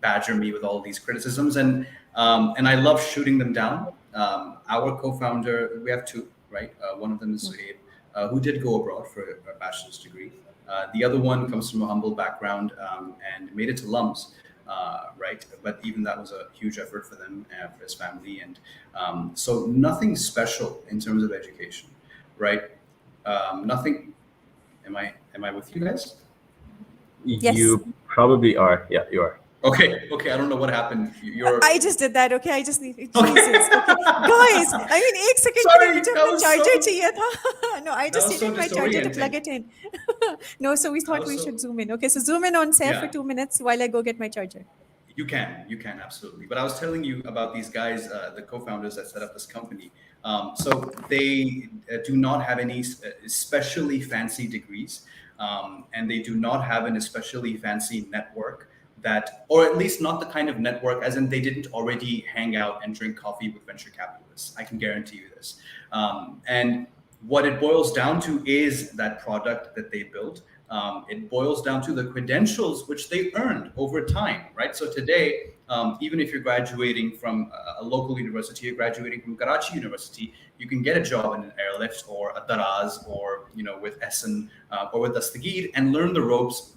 badger me with all these criticisms, and I love shooting them down. Our co-founder, we have 2, right? One of them is Saif, who did go abroad for a bachelor's degree. The other one comes from a humble background and made it to LUMS. Right, but even that was a huge effort for them, for his family, and so nothing special in terms of education, right? Nothing. Am I with you guys? Yes. You probably are. Yeah, you are. Okay, I don't know what happened. You're I just did that. Okay, I just need okay. Jesus. Okay, guys. I mean, एक second के लिए Sorry, मुझे that अपना was charger so चाहिए था. No, I that just was so needed my charger to plug disorienting. it in. No, so we That thought was we so should zoom in. Okay, so zoom in on Saif for yeah. 2 minutes while I go get my charger. You can absolutely. But I was telling you about these guys, the co-founders that set up this company. So they do not have any especially fancy degrees, and they do not have an especially fancy network that, or at least not the kind of network, as in they didn't already hang out and drink coffee with venture capitalists. I can guarantee you this. And what it boils down to is that product that they built. It boils down to the credentials which they earned over time, right? So today, even if you're graduating from a local university, you're graduating from Karachi University, you can get a job in an airlift or a Daraz or with Essen or with Dastagir and learn the ropes.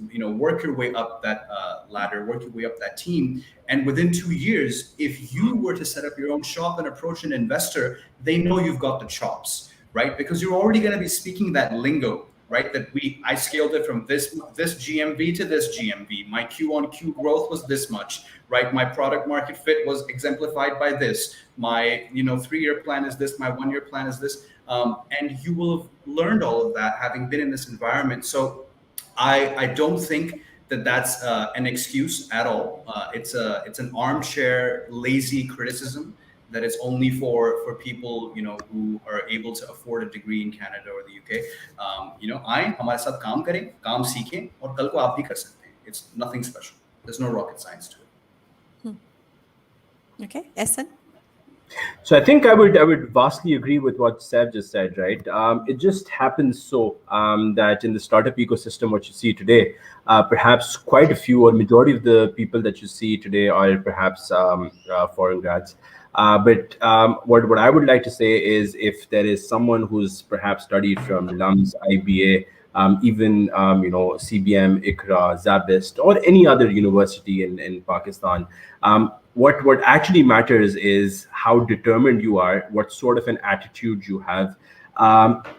Work your way up that ladder, work your way up that team, and within 2 years, if you were to set up your own shop and approach an investor, they know you've got the chops, right? Because you're already going to be speaking that lingo, right? That I scaled it from this GMV to this GMV. My Q on Q growth was this much, right? My product market fit was exemplified by this. My 3-year plan is this. My 1-year plan is this. And you will have learned all of that having been in this environment. So I don't think that that's an excuse at all. It's an armchair lazy criticism that is only for people who are able to afford a degree in Canada or the UK. आए हमारे साथ काम करें, काम सीखें, और कल को आप भी कर सकते हैं. It's nothing special. There's no rocket science to it. Okay, Essen. So I think I would vastly agree with what Saif just said, right? It just happens so that in the startup ecosystem, what you see today, perhaps quite a few or majority of the people that you see today are perhaps foreign grads. But what I would like to say is, if there is someone who's perhaps studied from LUMS, IBA, even CBM, ICRA, Zabist, or any other university in Pakistan, what actually matters is how determined you are, what sort of an attitude you have,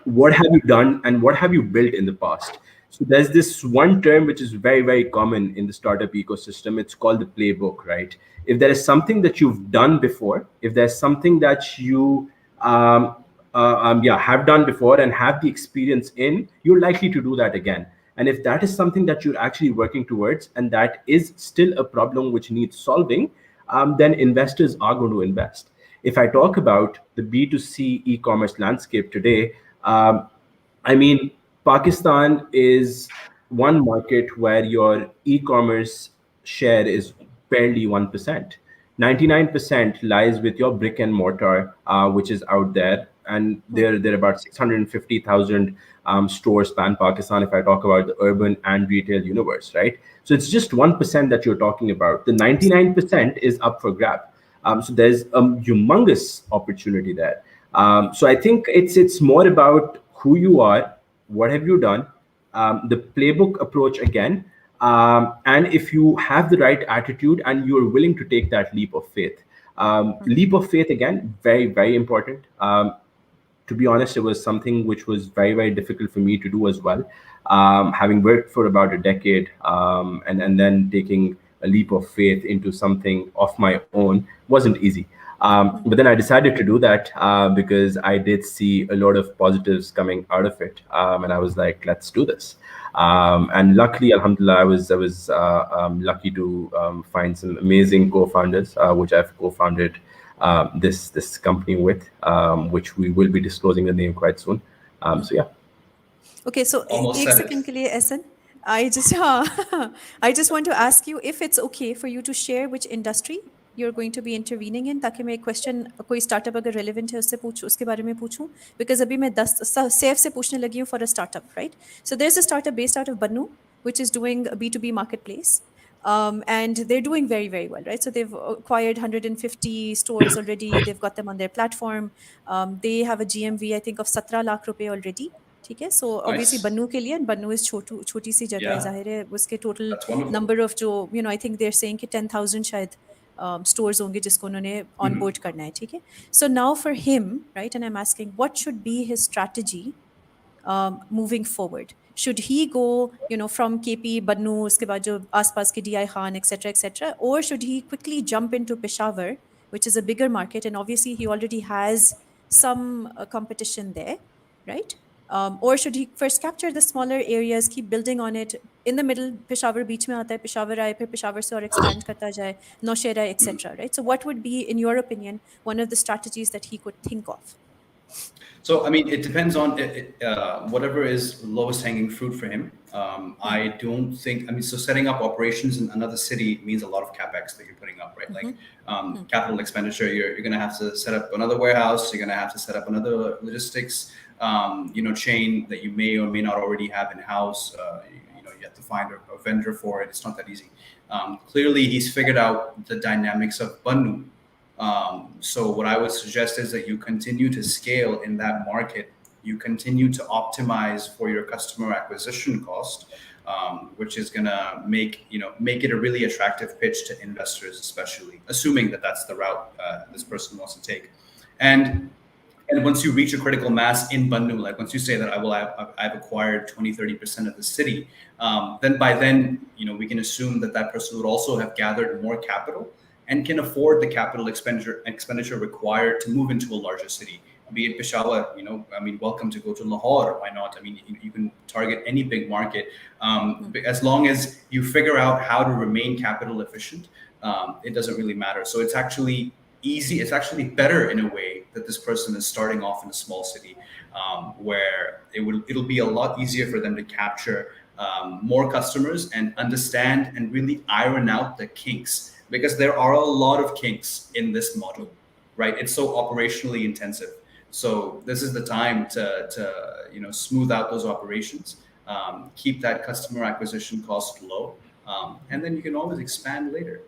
what have you done, and what have you built in the past. So there's this one term which is very, very common in the startup ecosystem. It's called the playbook, right? If there is something that you've done before, if there's something that you have done before and have the experience in, you're likely to do that again. And if that is something that you're actually working towards and that is still a problem which needs solving, then investors are going to invest. If I talk about the B2C e-commerce landscape today, I mean, Pakistan is one market where your e-commerce share is barely 1%. 99% lies with your brick and mortar, which is out there. And there are about 650,000 stores pan Pakistan, if I talk about the urban and retail universe, right? So it's just 1% that you're talking about. The 99% is up for grab. So there's a humongous opportunity there. So I think it's more about who you are, what have you done, the playbook approach again, and if you have the right attitude and you're willing to take that leap of faith. Leap of faith again, very, very important. To be honest, it was something which was very, very difficult for me to do as well. Having worked for about a decade, and then taking a leap of faith into something of my own wasn't easy. But then I decided to do that because I did see a lot of positives coming out of it, and I was like, let's do this. And luckily, alhamdulillah, I was lucky to find some amazing co-founders, which I've co-founded this company with, which we will be disclosing the name quite soon. So yeah. Okay, so Almost एक said second it. के लिए Essen, I just want to ask you if it's okay for you to share which industry you're going to be intervening in, ताकि मैं एक question कोई startup अगर relevant है उसके बारे में पूछूं, because अभी मैं Saif से पूछने लगी हूँ for a startup, right? So there's a startup based out of Bannu, which is doing a B2B marketplace. And they're doing very, very well, right? So they've acquired 150 stores already. They've got them on their platform. They have a GMV, I think, of 17 lakh rupees already. ठीक है, so obviously Nice. बन्नू के लिए, बन्नू is छोटी सी जगह है, Yeah. जाहिर है उसके total That's wonderful. number of जो I think they're saying कि 10,000 शायद stores होंगे जिसको उन्होंने onboard करना है, ठीक है. So now for him, right, and I'm asking what should be his strategy moving forward? should he go, from KP, Bannu, uske baad jo aas-paas ke DI Khan, etc., or should he quickly jump into Peshawar, which is a bigger market, and obviously he already has some competition there, right? Or should he first capture the smaller areas, keep building on it? In the middle, Peshawar beach mein aata hai, Peshawar aaye, phir Peshawar se aur expand karta jaye, Naushera, etc., right? So what would be, in your opinion, one of the strategies that he could think of? So, I mean, it depends on whatever is lowest hanging fruit for him. I don't think, I mean, so setting up operations in another city means a lot of CapEx that you're putting up, right? Like capital expenditure, you're going to have to set up another warehouse, you're going to have to set up another logistics, chain that you may or may not already have in house. You have to find a vendor for it. It's not that easy. Clearly, he's figured out the dynamics of Bannu. So what I would suggest is that you continue to scale in that market. You continue to optimize for your customer acquisition cost, which is gonna make it a really attractive pitch to investors, especially assuming that that's the route this person wants to take. And once you reach a critical mass in Bannu, like once you say that I've acquired 20-30% of the city, then by then we can assume that person would also have gathered more capital and can afford the capital expenditure required to move into a larger city, be it Peshawar. I mean, welcome to go to Lahore. Why not? I mean, you can target any big market, as long as you figure out how to remain capital efficient. It doesn't really matter. So it's actually easy. It's actually better in a way that this person is starting off in a small city, where it'll be a lot easier for them to capture more customers and understand and really iron out the kinks. Because there are a lot of kinks in this model, right? It's so operationally intensive. So this is the time to smooth out those operations, keep that customer acquisition cost low, and then you can always expand later.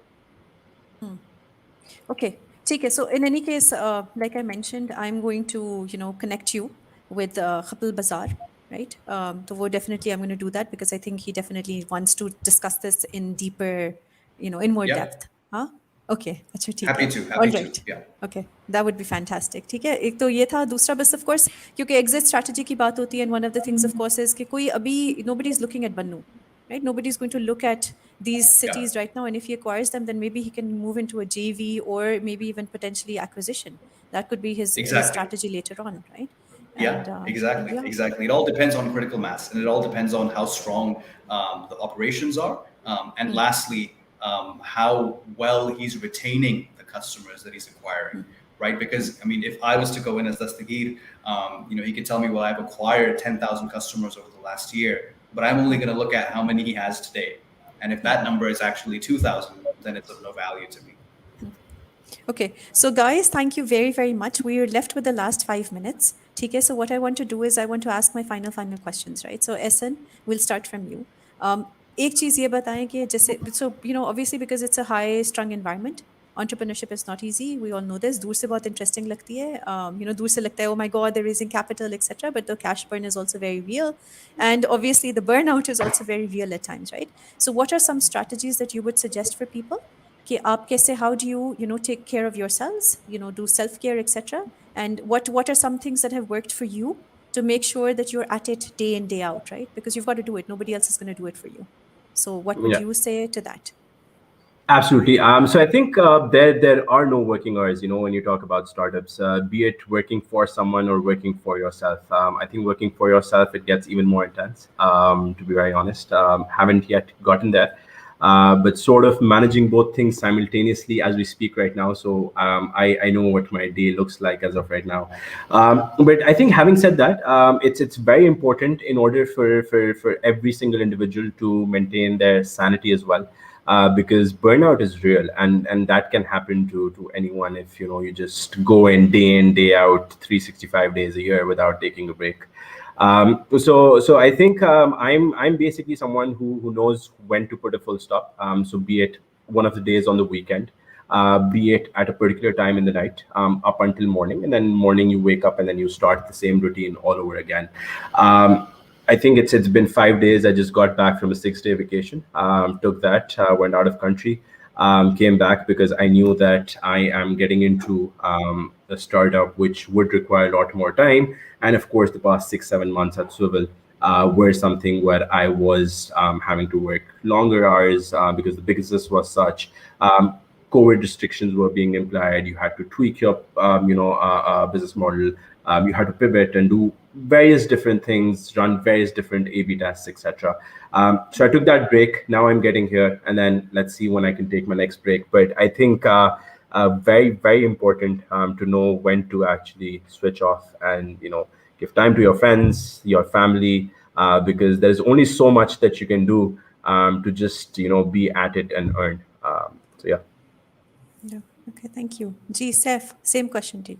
Okay. Okay. So in any case, like I mentioned, I'm going to connect you with Khapil Bazaar, right? So definitely I'm going to do that because I think he definitely wants to discuss this in deeper, in more depth. Huh? Okay. अच्छा ठीक है. Happy to. All right. Yeah. Okay. That would be fantastic. ठीक है. एक तो ये था. दूसरा बस of course क्योंकि exit strategy की बात होती है, and one of the things of course is कि कोई अभी nobody is looking at Bannu, right? Nobody is going to look at these cities right now, and if he acquires them, then maybe he can move into a JV or maybe even potentially acquisition. That could be his strategy later on, right? Yeah, exactly. It all depends on critical mass, and it all depends on how strong the operations are, and lastly, how well he's retaining the customers that he's acquiring, right? Because I mean, if I was to go in as Dastagir, he could tell me, well, I've acquired 10,000 customers over the last year, but I'm only going to look at how many he has today, and if that number is actually 2,000, then it's of no value to me. Okay, so guys, thank you very, very much. We are left with the last 5 minutes. Okay, so what I want to do is I want to ask my final questions, right? So Ehsan, we'll start from you. एक चीज़ ये बताएं कि जैसे so obviously because it's a high strung environment, entrepreneurship is not easy. We all know this. दूर से बहुत interesting लगती है. दूर से लगता है, oh my God, they're raising capital, etc. But the cash burn is also very real, and obviously the burnout is also very real at times, right? So what are some strategies that you would suggest for people? कि आप कैसे, how do you take care of yourselves, do self-care, etc. And what are some things that have worked for you to make sure that you're at it day in, day out, right? Because you've got to do it. Nobody else is going to do it for you. So what would you say to that? Absolutely. So I think there are no working hours, when you talk about startups, be it working for someone or working for yourself. I think working for yourself, it gets even more intense, to be very honest. Haven't yet gotten there. But sort of managing both things simultaneously as we speak right now. So I know what my day looks like as of right now. But I think having said that, it's very important in order for every single individual to maintain their sanity as well. Because burnout is real, and that can happen to anyone if you just go in, day out, 365 days a year without taking a break. So I think I'm basically someone who knows when to put a full stop. So be it one of the days on the weekend, be it at a particular time in the night, up until morning, and then morning you wake up and then you start the same routine all over again. I think it's been 5 days. I just got back from a 6-day vacation. Took that, went out of country, came back because I knew that I am getting into a startup which would require a lot more time. And of course, the past 6-7 months at Swivel were something where I was having to work longer hours because the business was such. COVID restrictions were being implied. You had to tweak your, business model. You had to pivot and do various different things, run various different A/B tests, etc. So I took that break. Now I'm getting here, and then let's see when I can take my next break. But I think very, very important to know when to actually switch off and give time to your friends, your family, because there's only so much that you can do to just be at it and earn. So yeah. Yeah. Okay, thank you. G, Saif, same question to you.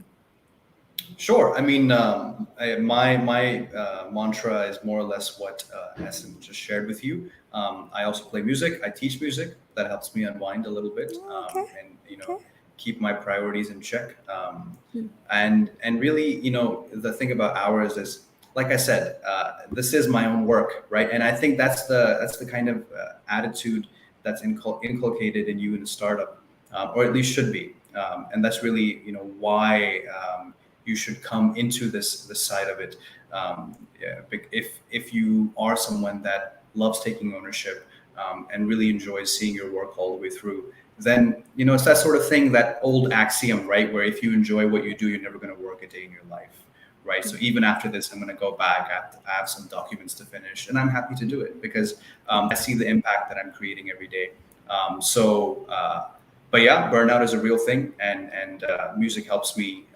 Sure. I mean, my mantra is more or less what Essen just shared with you. I also play music. I teach music. That helps me unwind a little bit, Okay. and Okay. keep my priorities in check. And really, the thing about hours is, like I said, this is my own work, right? And I think that's the kind of attitude that's inculcated in you in a startup, or at least should be. And that's really, why you should come into this side of it. If you are someone that loves taking ownership and really enjoys seeing your work all the way through, then it's that sort of thing, that old axiom, right? Where if you enjoy what you do, you're never going to work a day in your life, right? So even after this, I'm going to go back. I have some documents to finish, and I'm happy to do it because I see the impact that I'm creating every day. But yeah, burnout is a real thing, and music helps me,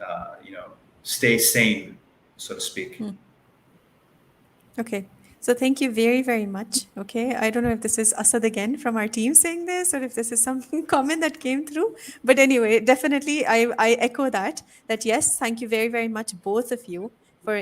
stay sane, so to speak. Okay. So thank you very, very much. Okay. I don't know if this is Asad again from our team saying this or if this is some comment that came through. But anyway, definitely I echo that yes, thank you very, very much, both of you, for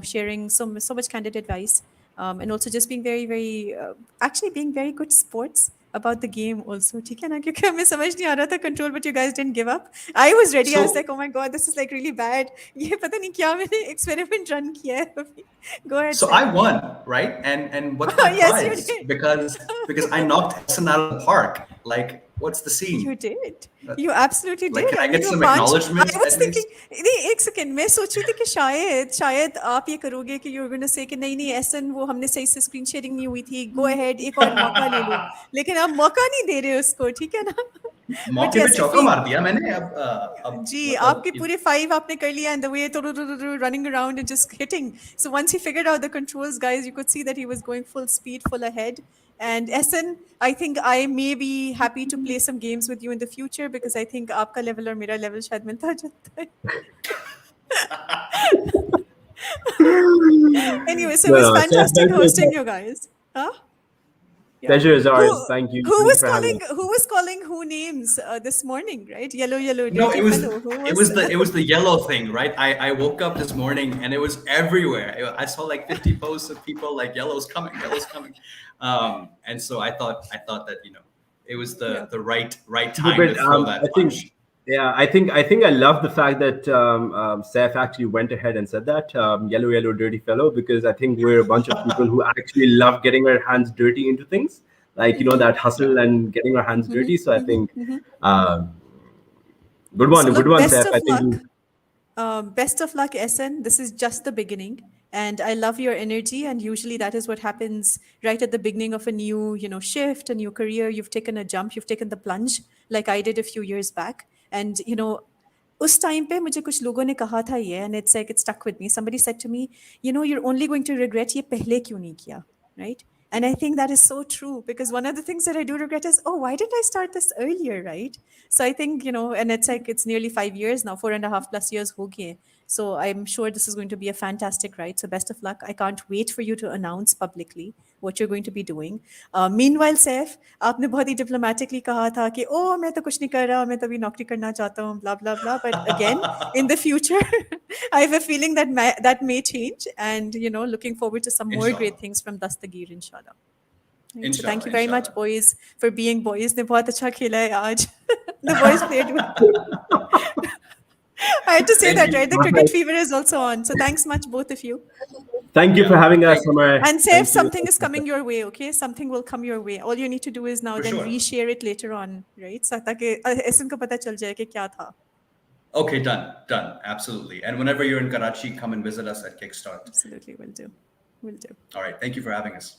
sharing so much candid advice. And also just being very, very actually being very good sports about the game also. ठीक है ना? क्योंकि हमें समझ नहीं आ रहा था control, but you guys didn't give up. I was ready. I was So like, oh my god, this is like really bad. ये पता नहीं क्या मैंने experiment run किया है अभी. Go ahead, So Saif. I won, right? And what's my Yes, you prize? did. Because I knocked Essen out of the park. Like, what's the scene? You did. You absolutely Like, did. can I I mean, get you some punch. acknowledgement I was at thinking, least? नहीं एक second मैं सोच रही थी कि शायद आप ये करोगे कि you're going to say कि नहीं ऐसन वो हमने सही से स्क्रीन शेयरिंग नहीं हुई थी, go ahead एक और मौका ले लो, लेकिन आप मौका नहीं दे रहे उसको, ठीक है ना? But मौके पे yes, if चौका we मार दिया मैंने अब जी मतलब आपके पूरे 5 आपने कर लिया, and the way running around and just hitting. So once he figured out the controls, guys, you could see that he was going full speed, full ahead. And Essen, I think I may be happy to play some games with you in the future because I think आपका level और मेरा level शायद मिलता जाता है. Anyway, so it No, was no, Seth, fantastic hosting you guys. Huh? Yeah. pleasure is Who ours. Thank you. who Thank you was for having calling us. who was calling who names this morning, right? Yellow, no, dirty fellow. Who it was? was the yellow thing, right? I woke up this morning and it was everywhere. I saw like 50 posts of people like yellow's coming. And so I thought that it was Yeah. the right No, time but to throw I that think, punch. yeah, I love the fact that Saif actually went ahead and said that yellow, dirty fellow, because I think we're a bunch of people who actually love getting our hands dirty into things, like that hustle and getting our hands dirty. So I think good So look, one, best Saif. of I think luck. Best of luck, Essen. This is just the beginning. And I love your energy. And usually that is what happens right at the beginning of a new, shift, a new career. You've taken a jump, you've taken the plunge, like I did a few years back. And, उस time पे मुझे कुछ लोगों ने कहा था ये, and it's like it stuck with me. Somebody said to me, you're only going to regret ये पहले क्यों नहीं किया, right? And I think that is so true because one of the things that I do regret is, oh, why didn't I start this earlier, right? So I think, and it's like it's nearly 5 years now, 4.5+ years ho gaye. So I'm sure this is going to be a fantastic ride. So best of luck. I can't wait for you to announce publicly what you're going to be doing. Meanwhile, Saif, आपने बहुत ही diplomatically कहा था कि oh मैं तो कुछ नहीं कर रहा, मैं तो अभी नौकरी करना चाहता हूँ, blah blah blah. But again, in the future, I have a feeling that may change, and looking forward to some more Inshallah. great things from Dastagir, inshallah. Right, so thank you Inshallah, very much, inshallah. boys, for being boys. ने बहुत अच्छा खेला है आज. The boys played well. I had to say Thank that, you. right? The cricket fever is also on. So thanks much, both of you. thank you for Yeah, having us, thank you. Samar. And Saif, Thank you. something is coming your way, okay? Something will come your way. All you need to do is now For then sure. reshare it later on, right? So ताकि ऐसन को पता चल जाए कि क्या था. Okay, done. Absolutely. And whenever you're in Karachi, come and visit us at Kickstart. Absolutely, will do. Will do. All right. Thank you for having us.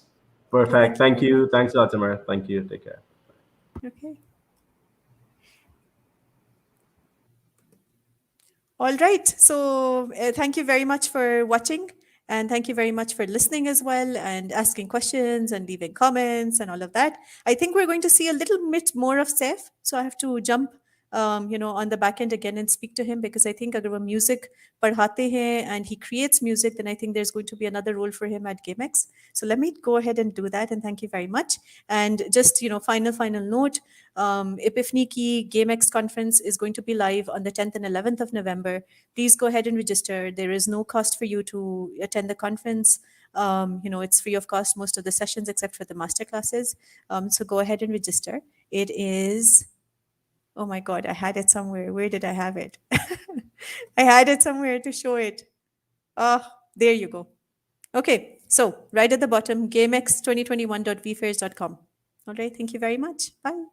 Perfect. Thank Thank you. Thanks a lot, Samar. Thank you. Take care. Okay. All right. So thank you very much for watching. And thank you very much for listening as well and asking questions and leaving comments and all of that. I think we're going to see a little bit more of Saif. So I have to jump, on the back end again and speak to him because I think agar wo music padhate hain and he creates music, then I think there's going to be another role for him at GameX. So let me go ahead and do that. And thank you very much. And just, final note, Epiphany Ki GameX conference is going to be live on the 10th and 11th of November. Please go ahead and register. There is no cost for you to attend the conference. It's free of cost, most of the sessions except for the master classes. So go ahead and register. It is, oh my God, I had it somewhere. Where did I have it? I had it somewhere to show it. There you go. Okay, so right at the bottom, gamex2021.vfairs.com. All right, thank you very much. Bye.